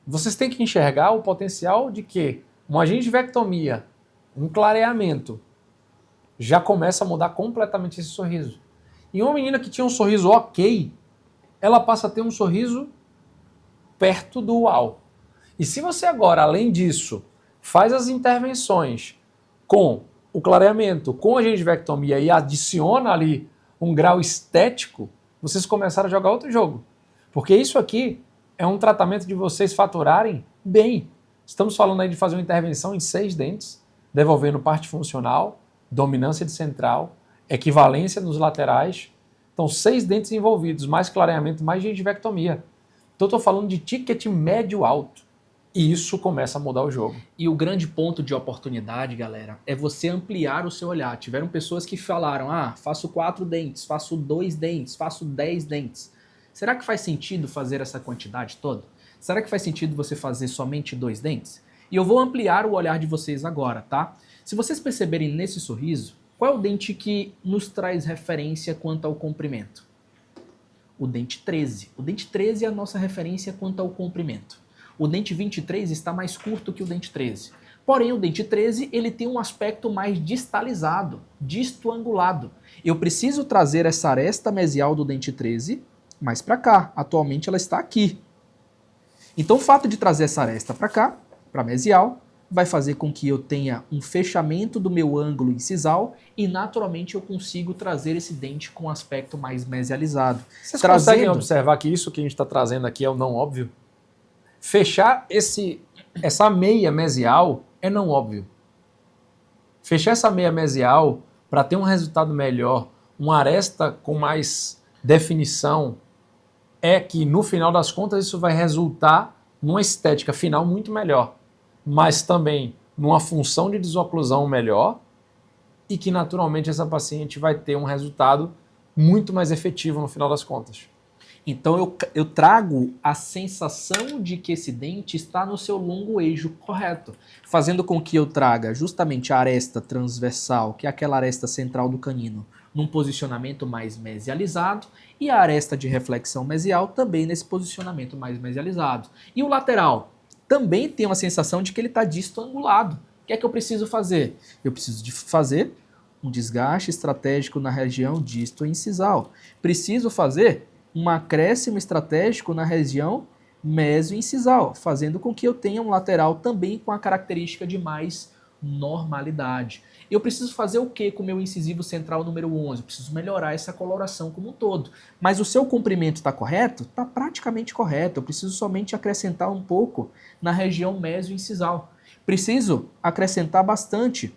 vocês têm que enxergar o potencial de que uma gengivectomia, um clareamento, já começa a mudar completamente esse sorriso. E uma menina que tinha um sorriso ok, ela passa a ter um sorriso perto do uau. E se você agora, além disso, faz as intervenções com o clareamento, com a gengivectomia e adiciona ali um grau estético, vocês começaram a jogar outro jogo. Porque isso aqui é um tratamento de vocês faturarem bem. Estamos falando aí de fazer uma intervenção em 6 dentes, devolvendo parte funcional, dominância de central, equivalência nos laterais. Então, 6 dentes envolvidos, mais clareamento, mais gengivectomia. Então, estou falando de ticket médio-alto. E isso começa a mudar o jogo. E o grande ponto de oportunidade, galera, é você ampliar o seu olhar. Tiveram pessoas que falaram, faço 4 dentes, faço 2 dentes, faço 10 dentes. Será que faz sentido fazer essa quantidade toda? Será que faz sentido você fazer somente 2 dentes? E eu vou ampliar o olhar de vocês agora, tá? Se vocês perceberem nesse sorriso, qual é o dente que nos traz referência quanto ao comprimento? O dente 13. O dente 13 é a nossa referência quanto ao comprimento. O dente 23 está mais curto que o dente 13. Porém, o dente 13 ele tem um aspecto mais distalizado, distoangulado. Eu preciso trazer essa aresta mesial do dente 13 mais para cá. Atualmente ela está aqui. Então o fato de trazer essa aresta para cá, para mesial, vai fazer com que eu tenha um fechamento do meu ângulo incisal e naturalmente eu consigo trazer esse dente com um aspecto mais mesializado. Vocês conseguem observar que isso que a gente está trazendo aqui é o não óbvio? Fechar essa meia mesial é não óbvio. Fechar essa meia mesial para ter um resultado melhor, uma aresta com mais definição, é que no final das contas isso vai resultar numa estética final muito melhor, mas também numa função de desoclusão melhor e que naturalmente essa paciente vai ter um resultado muito mais efetivo no final das contas. Então eu trago a sensação de que esse dente está no seu longo eixo correto, fazendo com que eu traga justamente a aresta transversal, que é aquela aresta central do canino, num posicionamento mais mesializado, e a aresta de reflexão mesial também nesse posicionamento mais mesializado. E o lateral também tem uma sensação de que ele está distoangulado. O que é que eu preciso fazer? Eu preciso de fazer um desgaste estratégico na região disto-incisal. Preciso fazer um acréscimo estratégico na região meso-incisal, fazendo com que eu tenha um lateral também com a característica de mais normalidade. Eu preciso fazer o que com o meu incisivo central número 11? Eu preciso melhorar essa coloração como um todo. Mas o seu comprimento está correto? Está praticamente correto. Eu preciso somente acrescentar um pouco na região meso-incisal. Preciso acrescentar bastante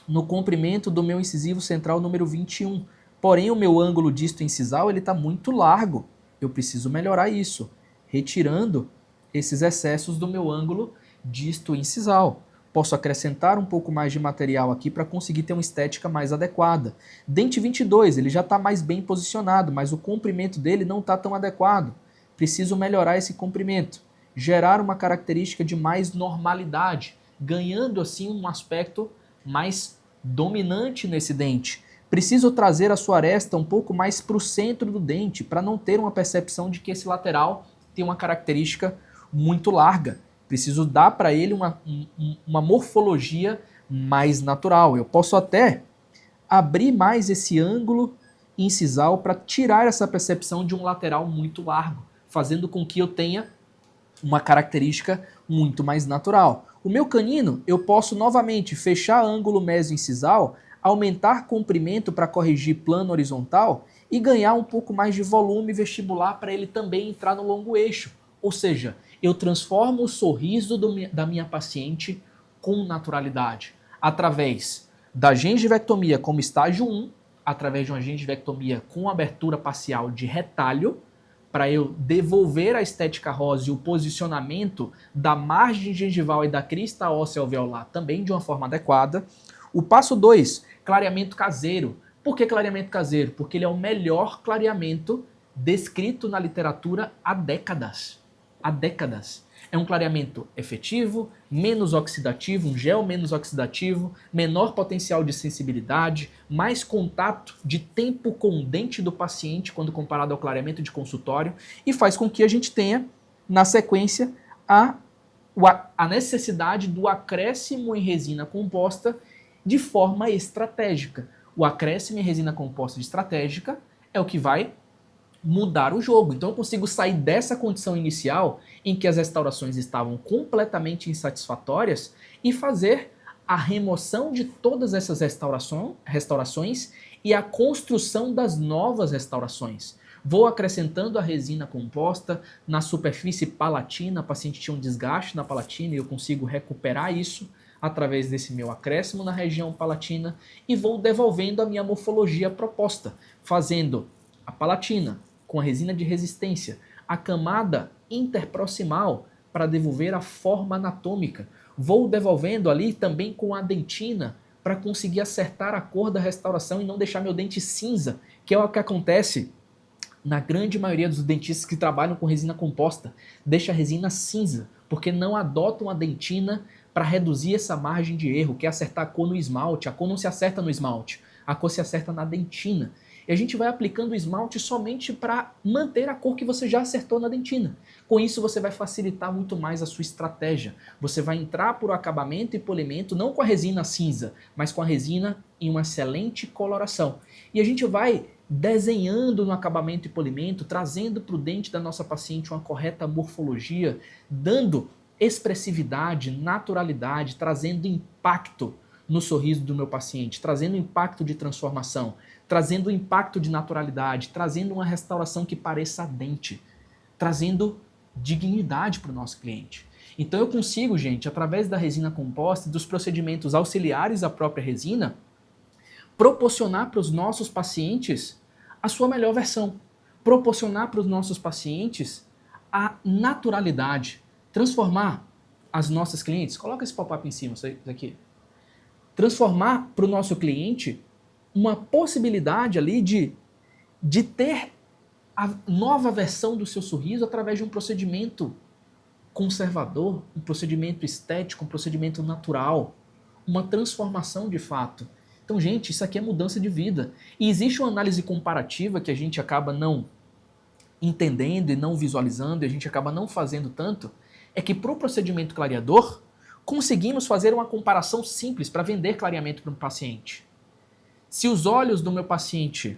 no comprimento do meu incisivo central número 21. Porém, o meu ângulo disto-incisal está muito largo. Eu preciso melhorar isso, retirando esses excessos do meu ângulo disto-incisal. Posso acrescentar um pouco mais de material aqui para conseguir ter uma estética mais adequada. Dente 22, ele já está mais bem posicionado, mas o comprimento dele não está tão adequado. Preciso melhorar esse comprimento, gerar uma característica de mais normalidade, ganhando assim um aspecto mais dominante nesse dente. Preciso trazer a sua aresta um pouco mais para o centro do dente, para não ter uma percepção de que esse lateral tem uma característica muito larga. Preciso dar para ele uma morfologia mais natural. Eu posso até abrir mais esse ângulo incisal para tirar essa percepção de um lateral muito largo, fazendo com que eu tenha uma característica muito mais natural. O meu canino, eu posso novamente fechar ângulo mesoincisal, aumentar comprimento para corrigir plano horizontal e ganhar um pouco mais de volume vestibular para ele também entrar no longo eixo. Ou seja, eu transformo o sorriso da minha paciente com naturalidade, através da gengivectomia como estágio 1, através de uma gengivectomia com abertura parcial de retalho, para eu devolver a estética rosa e o posicionamento da margem gengival e da crista óssea alveolar também de uma forma adequada. O passo 2, clareamento caseiro. Por que clareamento caseiro? Porque ele é o melhor clareamento descrito na literatura há décadas. Há décadas. É um clareamento efetivo, menos oxidativo, um gel menos oxidativo, menor potencial de sensibilidade, mais contato de tempo com o dente do paciente quando comparado ao clareamento de consultório e faz com que a gente tenha, na sequência, a necessidade do acréscimo em resina composta de forma estratégica. O acréscimo em resina composta estratégica é o que vai mudar o jogo. Então eu consigo sair dessa condição inicial em que as restaurações estavam completamente insatisfatórias e fazer a remoção de todas essas restaurações e a construção das novas restaurações. Vou acrescentando a resina composta na superfície palatina, a paciente tinha um desgaste na palatina e eu consigo recuperar isso através desse meu acréscimo na região palatina e vou devolvendo a minha morfologia proposta, fazendo a palatina com a resina de resistência, a camada interproximal para devolver a forma anatômica. Vou devolvendo ali também com a dentina para conseguir acertar a cor da restauração e não deixar meu dente cinza, que é o que acontece na grande maioria dos dentistas que trabalham com resina composta. Deixa a resina cinza, porque não adotam a dentina para reduzir essa margem de erro, que é acertar a cor no esmalte. A cor não se acerta no esmalte, a cor se acerta na dentina. E a gente vai aplicando o esmalte somente para manter a cor que você já acertou na dentina. Com isso você vai facilitar muito mais a sua estratégia. Você vai entrar por acabamento e polimento, não com a resina cinza, mas com a resina em uma excelente coloração. E a gente vai desenhando no acabamento e polimento, trazendo para o dente da nossa paciente uma correta morfologia, dando expressividade, naturalidade, trazendo impacto no sorriso do meu paciente, trazendo impacto de transformação, trazendo impacto de naturalidade, trazendo uma restauração que pareça dente, trazendo dignidade para o nosso cliente. Então eu consigo, gente, através da resina composta e dos procedimentos auxiliares à própria resina, proporcionar para os nossos pacientes a sua melhor versão, proporcionar para os nossos pacientes a naturalidade, transformar as nossas clientes, coloca esse pop-up em cima, isso aqui, transformar para o nosso cliente uma possibilidade ali de ter a nova versão do seu sorriso através de um procedimento conservador, um procedimento estético, um procedimento natural, uma transformação de fato. Então, gente, isso aqui é mudança de vida. E existe uma análise comparativa que a gente acaba não entendendo e não visualizando, e a gente acaba não fazendo tanto, é que para o procedimento clareador, conseguimos fazer uma comparação simples para vender clareamento para um paciente. Se os olhos do meu paciente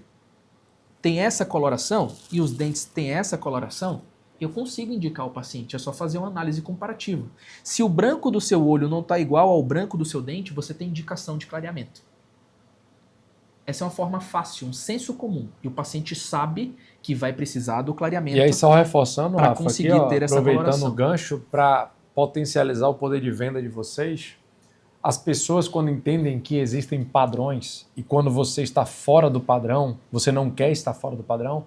têm essa coloração e os dentes têm essa coloração, eu consigo indicar ao paciente, é só fazer uma análise comparativa. Se o branco do seu olho não está igual ao branco do seu dente, você tem indicação de clareamento. Essa é uma forma fácil, um senso comum. E o paciente sabe que vai precisar do clareamento. E aí, só reforçando, para Rafa, conseguir aqui, ó, ter essa aproveitando coloração. o gancho para potencializar o poder de venda de vocês, as pessoas, quando entendem que existem padrões e quando você está fora do padrão, você não quer estar fora do padrão,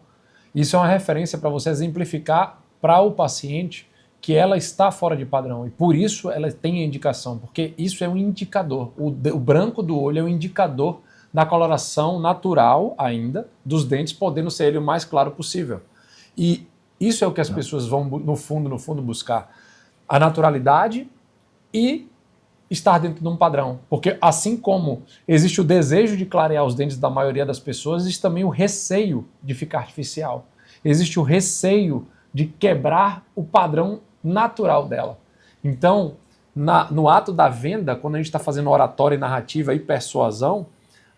isso é uma referência para você exemplificar para o paciente que ela está fora de padrão e por isso ela tem a indicação, porque isso é um indicador. O branco do olho é um indicador da coloração natural ainda dos dentes, podendo ser ele o mais claro possível. E isso é o que as pessoas vão, no fundo, buscar. A naturalidade e estar dentro de um padrão. Porque assim como existe o desejo de clarear os dentes da maioria das pessoas, existe também o receio de ficar artificial. Existe o receio de quebrar o padrão natural dela. Então, no ato da venda, quando a gente está fazendo oratória, narrativa e persuasão,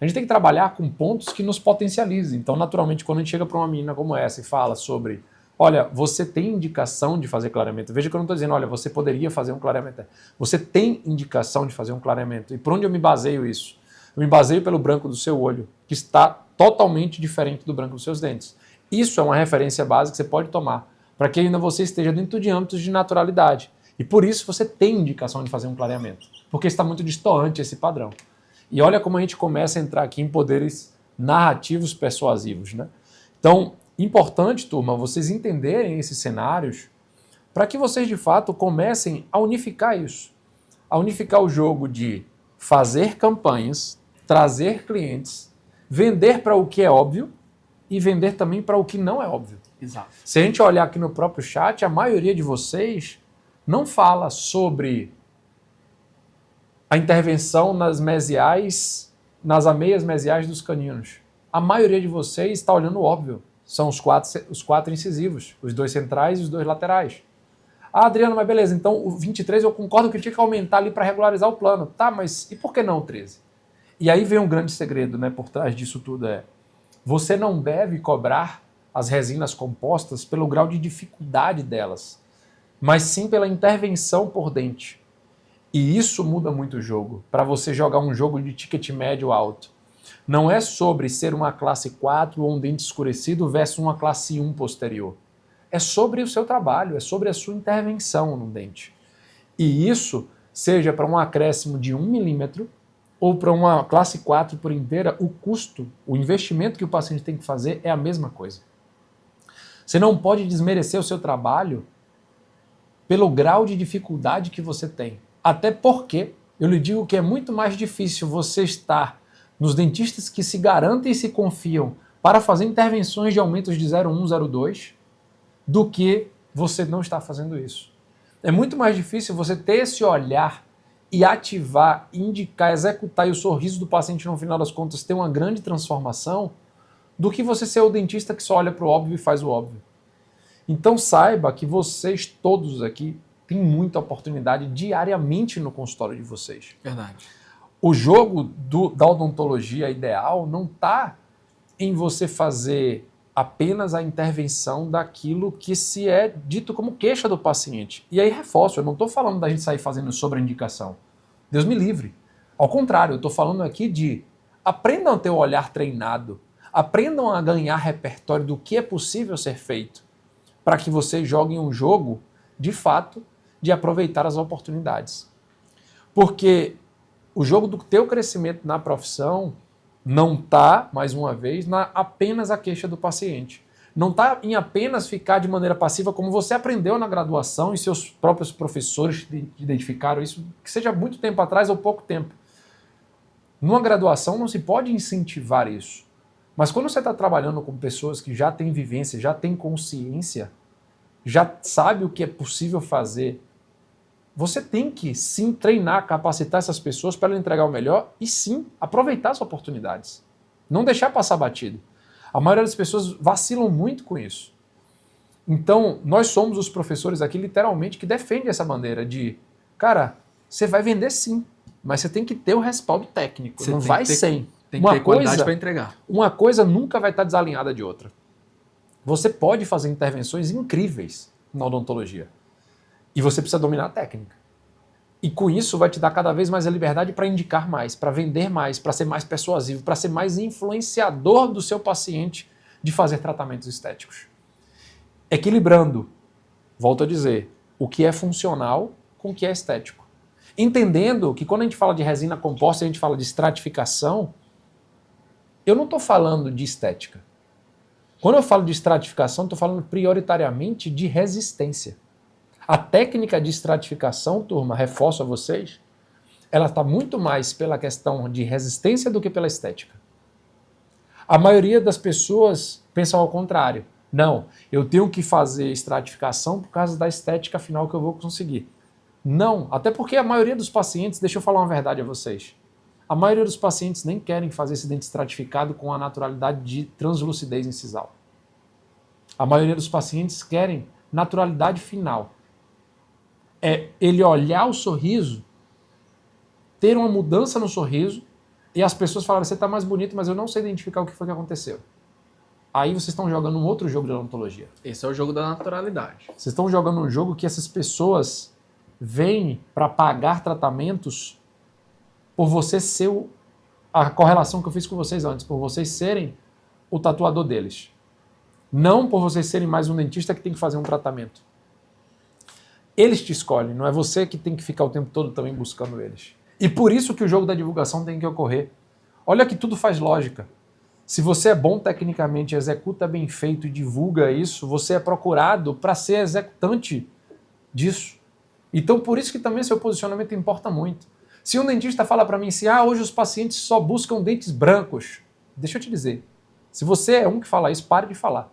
a gente tem que trabalhar com pontos que nos potencializem. Então, naturalmente, quando a gente chega para uma menina como essa e fala sobre olha, você tem indicação de fazer clareamento. Veja que eu não estou dizendo, olha, você poderia fazer um clareamento. Você tem indicação de fazer um clareamento. E por onde eu me baseio isso? Eu me baseio pelo branco do seu olho, que está totalmente diferente do branco dos seus dentes. Isso é uma referência básica que você pode tomar, para que ainda você esteja dentro de âmbitos de naturalidade. E por isso você tem indicação de fazer um clareamento, porque está muito distoante esse padrão. E olha como a gente começa a entrar aqui em poderes narrativos persuasivos, né? Então, importante, turma, vocês entenderem esses cenários para que vocês, de fato, comecem a unificar isso. A unificar o jogo de fazer campanhas, trazer clientes, vender para o que é óbvio e vender também para o que não é óbvio. Exato. Se a gente olhar aqui no próprio chat, a maioria de vocês não fala sobre a intervenção nas mesiais, nas ameias mesiais dos caninos. A maioria de vocês está olhando o óbvio. São os quatro incisivos, os 2 centrais e os 2 laterais. Ah, Adriano, mas beleza, então o 23 eu concordo que tinha que aumentar ali para regularizar o plano. Tá, mas e por que não o 13? E aí vem um grande segredo, né, por trás disso tudo você não deve cobrar as resinas compostas pelo grau de dificuldade delas, mas sim pela intervenção por dente. E isso muda muito o jogo, para você jogar um jogo de ticket médio alto. Não é sobre ser uma classe 4 ou um dente escurecido versus uma classe 1 posterior. É sobre o seu trabalho, é sobre a sua intervenção no dente. E isso, seja para um acréscimo de 1 milímetro ou para uma classe 4 por inteira, o custo, o investimento que o paciente tem que fazer é a mesma coisa. Você não pode desmerecer o seu trabalho pelo grau de dificuldade que você tem. Até porque eu lhe digo que é muito mais difícil você estar nos dentistas que se garantem e se confiam para fazer intervenções de aumentos de 0,1, 0,2 do que você não está fazendo isso. É muito mais difícil você ter esse olhar e ativar, indicar, executar e o sorriso do paciente no final das contas ter uma grande transformação do que você ser o dentista que só olha para o óbvio e faz o óbvio. Então saiba que vocês todos aqui têm muita oportunidade diariamente no consultório de vocês. Verdade. O jogo da odontologia ideal não está em você fazer apenas a intervenção daquilo que se é dito como queixa do paciente. E aí reforço, eu não estou falando da gente sair fazendo sobreindicação. Deus me livre. Ao contrário, eu estou falando aqui de aprendam a ter o olhar treinado, aprendam a ganhar repertório do que é possível ser feito, para que vocês joguem um jogo, de fato, de aproveitar as oportunidades. Porque o jogo do teu crescimento na profissão não está, mais uma vez, na apenas a queixa do paciente. Não está em apenas ficar de maneira passiva como você aprendeu na graduação e seus próprios professores identificaram isso, que seja muito tempo atrás ou pouco tempo. Numa graduação não se pode incentivar isso. Mas quando você está trabalhando com pessoas que já têm vivência, já têm consciência, já sabe o que é possível fazer, você tem que sim treinar, capacitar essas pessoas para elas entregar o melhor e sim aproveitar as oportunidades. Não deixar passar batido. A maioria das pessoas vacilam muito com isso. Então, nós somos os professores aqui, literalmente, que defendem essa bandeira de, cara, você vai vender sim, mas você tem que ter o respaldo técnico, não vai sem. Tem que ter qualidade para entregar. Uma coisa nunca vai estar desalinhada de outra. Você pode fazer intervenções incríveis na odontologia. E você precisa dominar a técnica. E com isso vai te dar cada vez mais a liberdade para indicar mais, para vender mais, para ser mais persuasivo, para ser mais influenciador do seu paciente de fazer tratamentos estéticos. Equilibrando, volto a dizer, o que é funcional com o que é estético. Entendendo que quando a gente fala de resina composta, a gente fala de estratificação, eu não estou falando de estética. Quando eu falo de estratificação, estou falando prioritariamente de resistência. A técnica de estratificação, turma, reforço a vocês, ela está muito mais pela questão de resistência do que pela estética. A maioria das pessoas pensam ao contrário. Não, eu tenho que fazer estratificação por causa da estética final que eu vou conseguir. Não, até porque a maioria dos pacientes, deixa eu falar uma verdade a vocês, a maioria dos pacientes nem querem fazer esse dente estratificado com a naturalidade de translucidez incisal. A maioria dos pacientes querem naturalidade final. É ele olhar o sorriso, ter uma mudança no sorriso e as pessoas falarem, você está mais bonito, mas eu não sei identificar o que foi que aconteceu. aí vocês estão jogando um outro jogo de odontologia. Esse é o jogo da naturalidade. Vocês estão jogando um jogo que essas pessoas vêm para pagar tratamentos por você ser a correlação que eu fiz com vocês antes, por vocês serem o tatuador deles. Não por vocês serem mais um dentista que tem que fazer um tratamento. Eles te escolhem, não é você que tem que ficar o tempo todo também buscando eles. E por isso que o jogo da divulgação tem que ocorrer. Olha que tudo faz lógica. Se você é bom tecnicamente, executa bem feito e divulga isso, você é procurado para ser executante disso. Então por isso que também seu posicionamento importa muito. Se um dentista fala para mim assim, hoje os pacientes só buscam dentes brancos, deixa eu te dizer, se você é um que fala isso, pare de falar.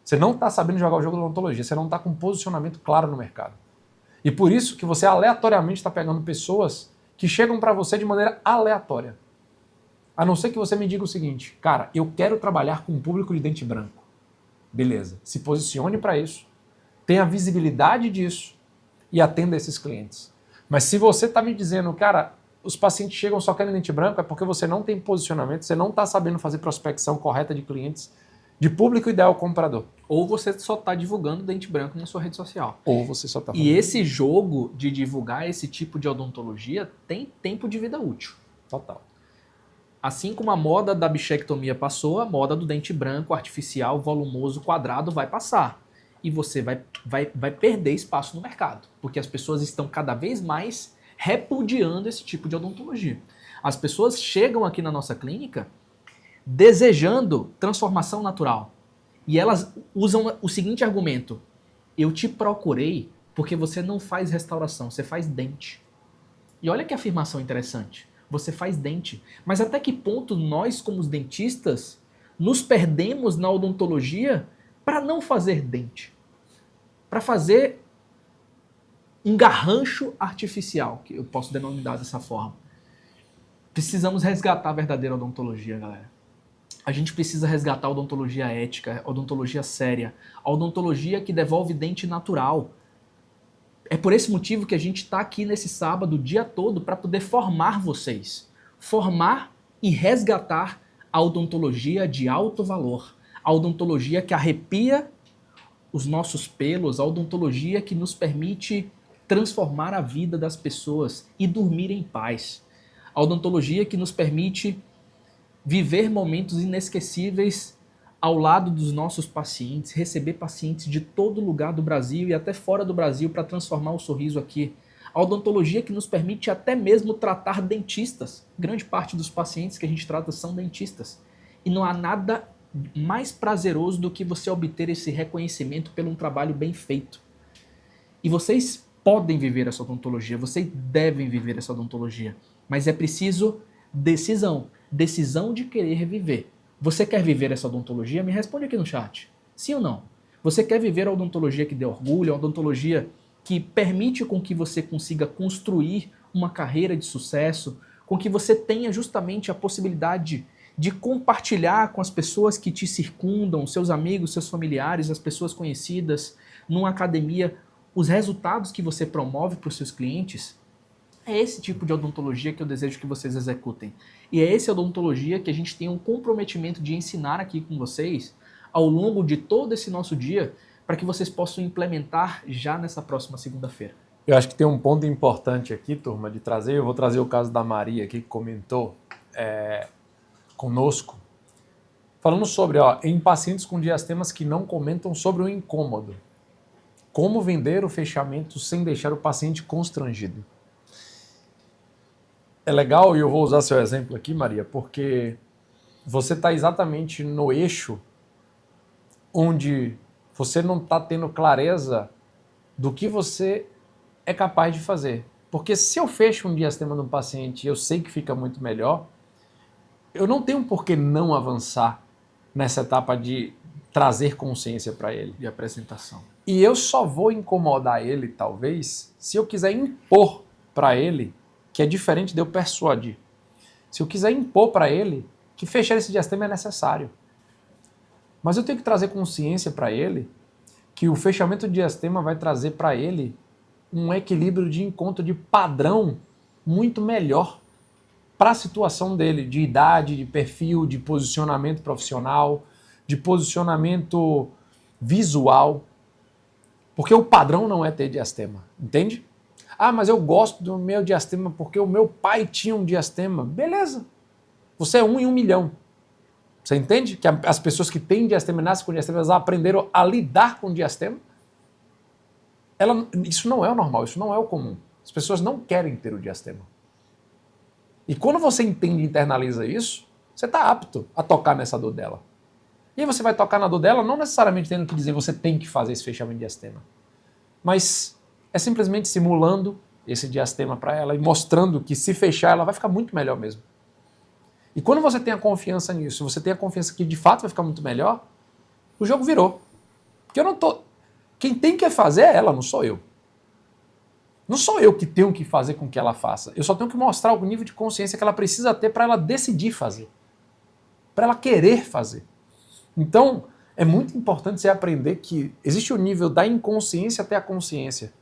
Você não está sabendo jogar o jogo da odontologia, você não está com um posicionamento claro no mercado. E por isso que você aleatoriamente está pegando pessoas que chegam para você de maneira aleatória. A não ser que você me diga o seguinte, cara, eu quero trabalhar com um público de dente branco. Beleza, se posicione para isso, tenha visibilidade disso e atenda esses clientes. Mas se você está me dizendo, cara, os pacientes chegam só querem dente branco, é porque você não tem posicionamento, você não está sabendo fazer prospecção correta de clientes, de público ideal comprador. Ou você só está divulgando dente branco na sua rede social. Ou você só está E esse jogo de divulgar esse tipo de odontologia tem tempo de vida útil. Total. Assim como a moda da bichectomia passou, a moda do dente branco, artificial, volumoso, quadrado vai passar. E você vai perder espaço no mercado. Porque as pessoas estão cada vez mais repudiando esse tipo de odontologia. As pessoas chegam aqui na nossa clínica desejando transformação natural. E elas usam o seguinte argumento: eu te procurei porque você não faz restauração, você faz dente. E olha que afirmação interessante. Você faz dente. Mas até que ponto nós, como os dentistas, nos perdemos na odontologia para não fazer dente? Para fazer um garrancho artificial, que eu posso denominar dessa forma. Precisamos resgatar a verdadeira odontologia, galera. A gente precisa resgatar a odontologia ética, a odontologia séria, a odontologia que devolve dente natural. É por esse motivo que a gente está aqui nesse sábado o dia todo para poder formar vocês. Formar e resgatar a odontologia de alto valor. A odontologia que arrepia os nossos pelos, a odontologia que nos permite transformar a vida das pessoas e dormir em paz. A odontologia que nos permite viver momentos inesquecíveis ao lado dos nossos pacientes, receber pacientes de todo lugar do Brasil e até fora do Brasil para transformar o sorriso aqui. A odontologia que nos permite até mesmo tratar dentistas. Grande parte dos pacientes que a gente trata são dentistas. E não há nada mais prazeroso do que você obter esse reconhecimento pelo um trabalho bem feito. E vocês podem viver essa odontologia, vocês devem viver essa odontologia, mas é preciso decisão. Decisão de querer viver. Você quer viver essa odontologia? Me responde aqui no chat. Sim ou não? Você quer viver a odontologia que dê orgulho, a odontologia que permite com que você consiga construir uma carreira de sucesso, com que você tenha justamente a possibilidade de compartilhar com as pessoas que te circundam, seus amigos, seus familiares, as pessoas conhecidas, numa academia, os resultados que você promove para os seus clientes? É esse tipo de odontologia que eu desejo que vocês executem. E é essa odontologia que a gente tem um comprometimento de ensinar aqui com vocês ao longo de todo esse nosso dia, para que vocês possam implementar já nessa próxima segunda-feira. Eu acho que tem um ponto importante aqui, turma, de trazer. Eu vou trazer o caso da Maria aqui, que comentou conosco, falando sobre, em pacientes com diastemas que não comentam sobre o incômodo. Como vender o fechamento sem deixar o paciente constrangido. É legal, e eu vou usar seu exemplo aqui, Maria, porque você está exatamente no eixo onde você não está tendo clareza do que você é capaz de fazer. Porque se eu fecho um diastema no paciente e eu sei que fica muito melhor, eu não tenho por que não avançar nessa etapa de trazer consciência para ele. De apresentação. E eu só vou incomodar ele, talvez, se eu quiser impor para ele, que é diferente de eu persuadir. Se eu quiser impor para ele que fechar esse diastema é necessário. Mas eu tenho que trazer consciência para ele que o fechamento de diastema vai trazer para ele um equilíbrio de encontro de padrão muito melhor para a situação dele, de idade, de perfil, de posicionamento profissional, de posicionamento visual, porque o padrão não é ter diastema, entende? Ah, mas eu gosto do meu diastema porque o meu pai tinha um diastema. Beleza, você é 1 em 1 milhão. Você entende que as pessoas que têm diastema, nascem com diastema, elas aprenderam a lidar com diastema? Isso não é o normal, isso não é o comum. As pessoas não querem ter o diastema. E quando você entende e internaliza isso, você está apto a tocar nessa dor dela. E aí você vai tocar na dor dela, não necessariamente tendo que dizer você tem que fazer esse fechamento de diastema. Mas é simplesmente simulando esse diastema para ela e mostrando que se fechar ela vai ficar muito melhor mesmo. E quando você tem a confiança nisso, você tem a confiança que de fato vai ficar muito melhor, o jogo virou. Porque eu não tô... Quem tem que fazer é ela, não sou eu. Não sou eu que tenho que fazer com que ela faça. Eu só tenho que mostrar o nível de consciência que ela precisa ter para ela decidir fazer. Para ela querer fazer. Então, é muito importante você aprender que existe o nível da inconsciência até a consciência.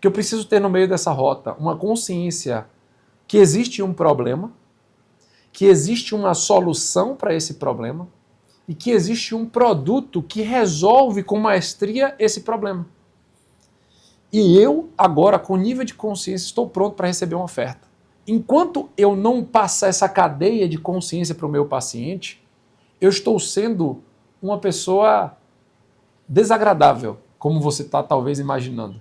Que eu preciso ter no meio dessa rota uma consciência que existe um problema, que existe uma solução para esse problema e que existe um produto que resolve com maestria esse problema. E eu, agora, com nível de consciência, estou pronto para receber uma oferta. Enquanto eu não passar essa cadeia de consciência para o meu paciente, eu estou sendo uma pessoa desagradável, como você está talvez imaginando.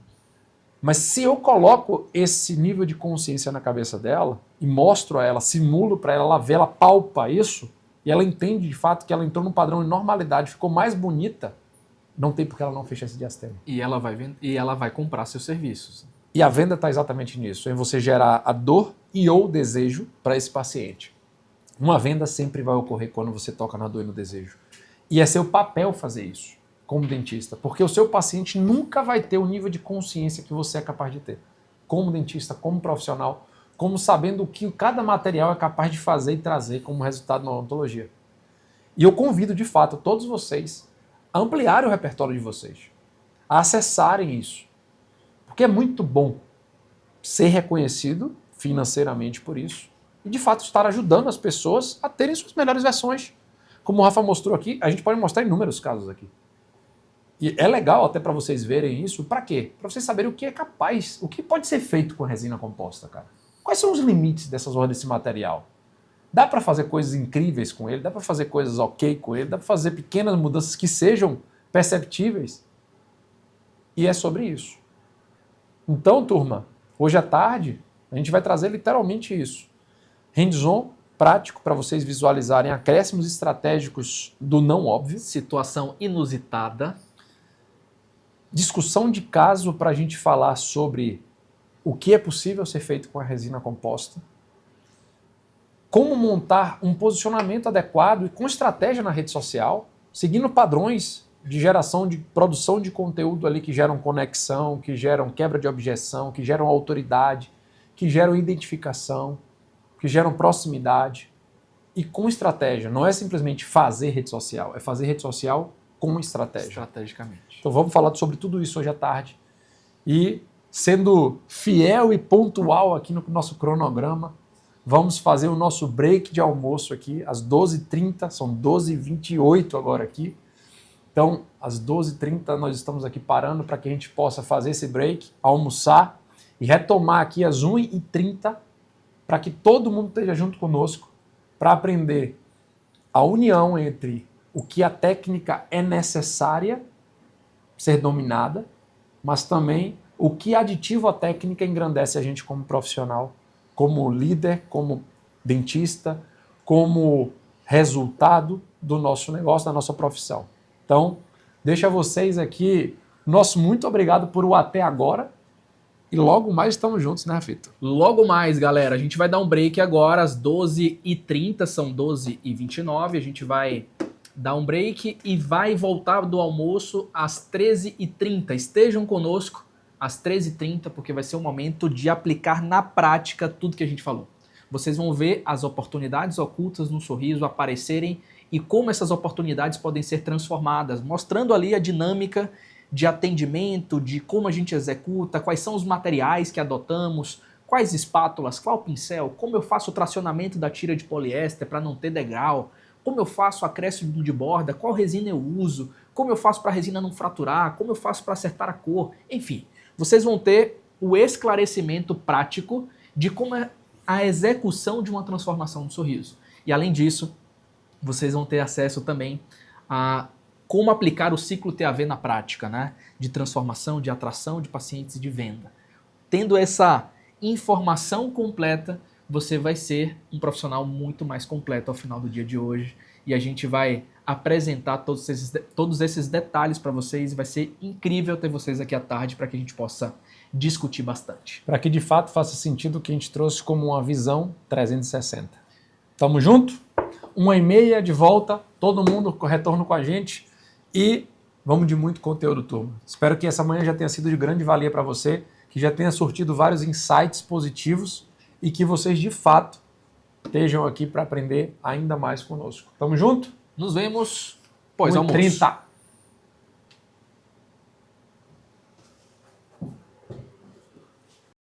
Mas se eu coloco esse nível de consciência na cabeça dela e mostro a ela, simulo para ela, ela vê, ela palpa isso, e ela entende de fato que ela entrou num padrão de normalidade, ficou mais bonita, não tem por que ela não fechar esse diastema. E ela vai comprar seus serviços. E a venda está exatamente nisso, em você gerar a dor e ou desejo para esse paciente. Uma venda sempre vai ocorrer quando você toca na dor e no desejo. E é seu papel fazer isso, como dentista, porque o seu paciente nunca vai ter o nível de consciência que você é capaz de ter. Como dentista, como profissional, como sabendo o que cada material é capaz de fazer e trazer como resultado na odontologia. E eu convido, de fato, todos vocês a ampliarem o repertório de vocês, a acessarem isso. Porque é muito bom ser reconhecido financeiramente por isso e, de fato, estar ajudando as pessoas a terem suas melhores versões. Como o Rafa mostrou aqui, a gente pode mostrar inúmeros casos aqui. E é legal até para vocês verem isso. Para quê? Para vocês saberem o que é capaz, o que pode ser feito com a resina composta, cara. Quais são os limites desse material? Dá para fazer coisas incríveis com ele, dá para fazer coisas ok com ele, dá para fazer pequenas mudanças que sejam perceptíveis. E é sobre isso. Então, turma, hoje à tarde a gente vai trazer literalmente isso. Hands-on, prático, para vocês visualizarem acréscimos estratégicos do não óbvio. Situação inusitada. Discussão de caso para a gente falar sobre o que é possível ser feito com a resina composta. Como montar um posicionamento adequado e com estratégia na rede social, seguindo padrões de geração, de produção de conteúdo ali que geram conexão, que geram quebra de objeção, que geram autoridade, que geram identificação, que geram proximidade e com estratégia. Não é simplesmente fazer rede social, é fazer rede social com estratégia. Estrategicamente. Então vamos falar sobre tudo isso hoje à tarde. E sendo fiel e pontual aqui no nosso cronograma, vamos fazer o nosso break de almoço aqui às 12h30, são 12h28 agora aqui. Então, às 12h30 nós estamos aqui parando para que a gente possa fazer esse break, almoçar e retomar aqui às 1h30 para que todo mundo esteja junto conosco para aprender a união entre o que a técnica é necessária ser dominada, mas também o que aditivo a técnica engrandece a gente como profissional, como líder, como dentista, como resultado do nosso negócio, da nossa profissão. Então, deixo a vocês aqui nosso muito obrigado por o até agora e logo mais estamos juntos, né, Rafito? Logo mais, galera, a gente vai dar um break agora às 12h30, são 12h29, a gente vai dar um break e vai voltar do almoço às 13h30. Estejam conosco às 13h30, porque vai ser o momento de aplicar na prática tudo que a gente falou. Vocês vão ver as oportunidades ocultas no sorriso aparecerem e como essas oportunidades podem ser transformadas, mostrando ali a dinâmica de atendimento, de como a gente executa, quais são os materiais que adotamos, quais espátulas, qual pincel, como eu faço o tracionamento da tira de poliéster para não ter degrau, como eu faço acréscimo de borda, qual resina eu uso, como eu faço para a resina não fraturar, como eu faço para acertar a cor, enfim. Vocês vão ter o esclarecimento prático de como é a execução de uma transformação do sorriso. E além disso, vocês vão ter acesso também a como aplicar o ciclo TAV na prática, né? De transformação, de atração de pacientes e de venda. Tendo essa informação completa, você vai ser um profissional muito mais completo ao final do dia de hoje. E a gente vai apresentar todos esses detalhes para vocês. E vai ser incrível ter vocês aqui à tarde para que a gente possa discutir bastante. Para que de fato faça sentido o que a gente trouxe como uma visão 360. Tamo junto? 1h30 de volta, todo mundo retorno com a gente e vamos de muito conteúdo, turma. Espero que essa manhã já tenha sido de grande valia para você, que já tenha surtido vários insights positivos e que vocês de fato estejam aqui para aprender ainda mais conosco. Tamo junto? Nos vemos pós-almoço. 1h30.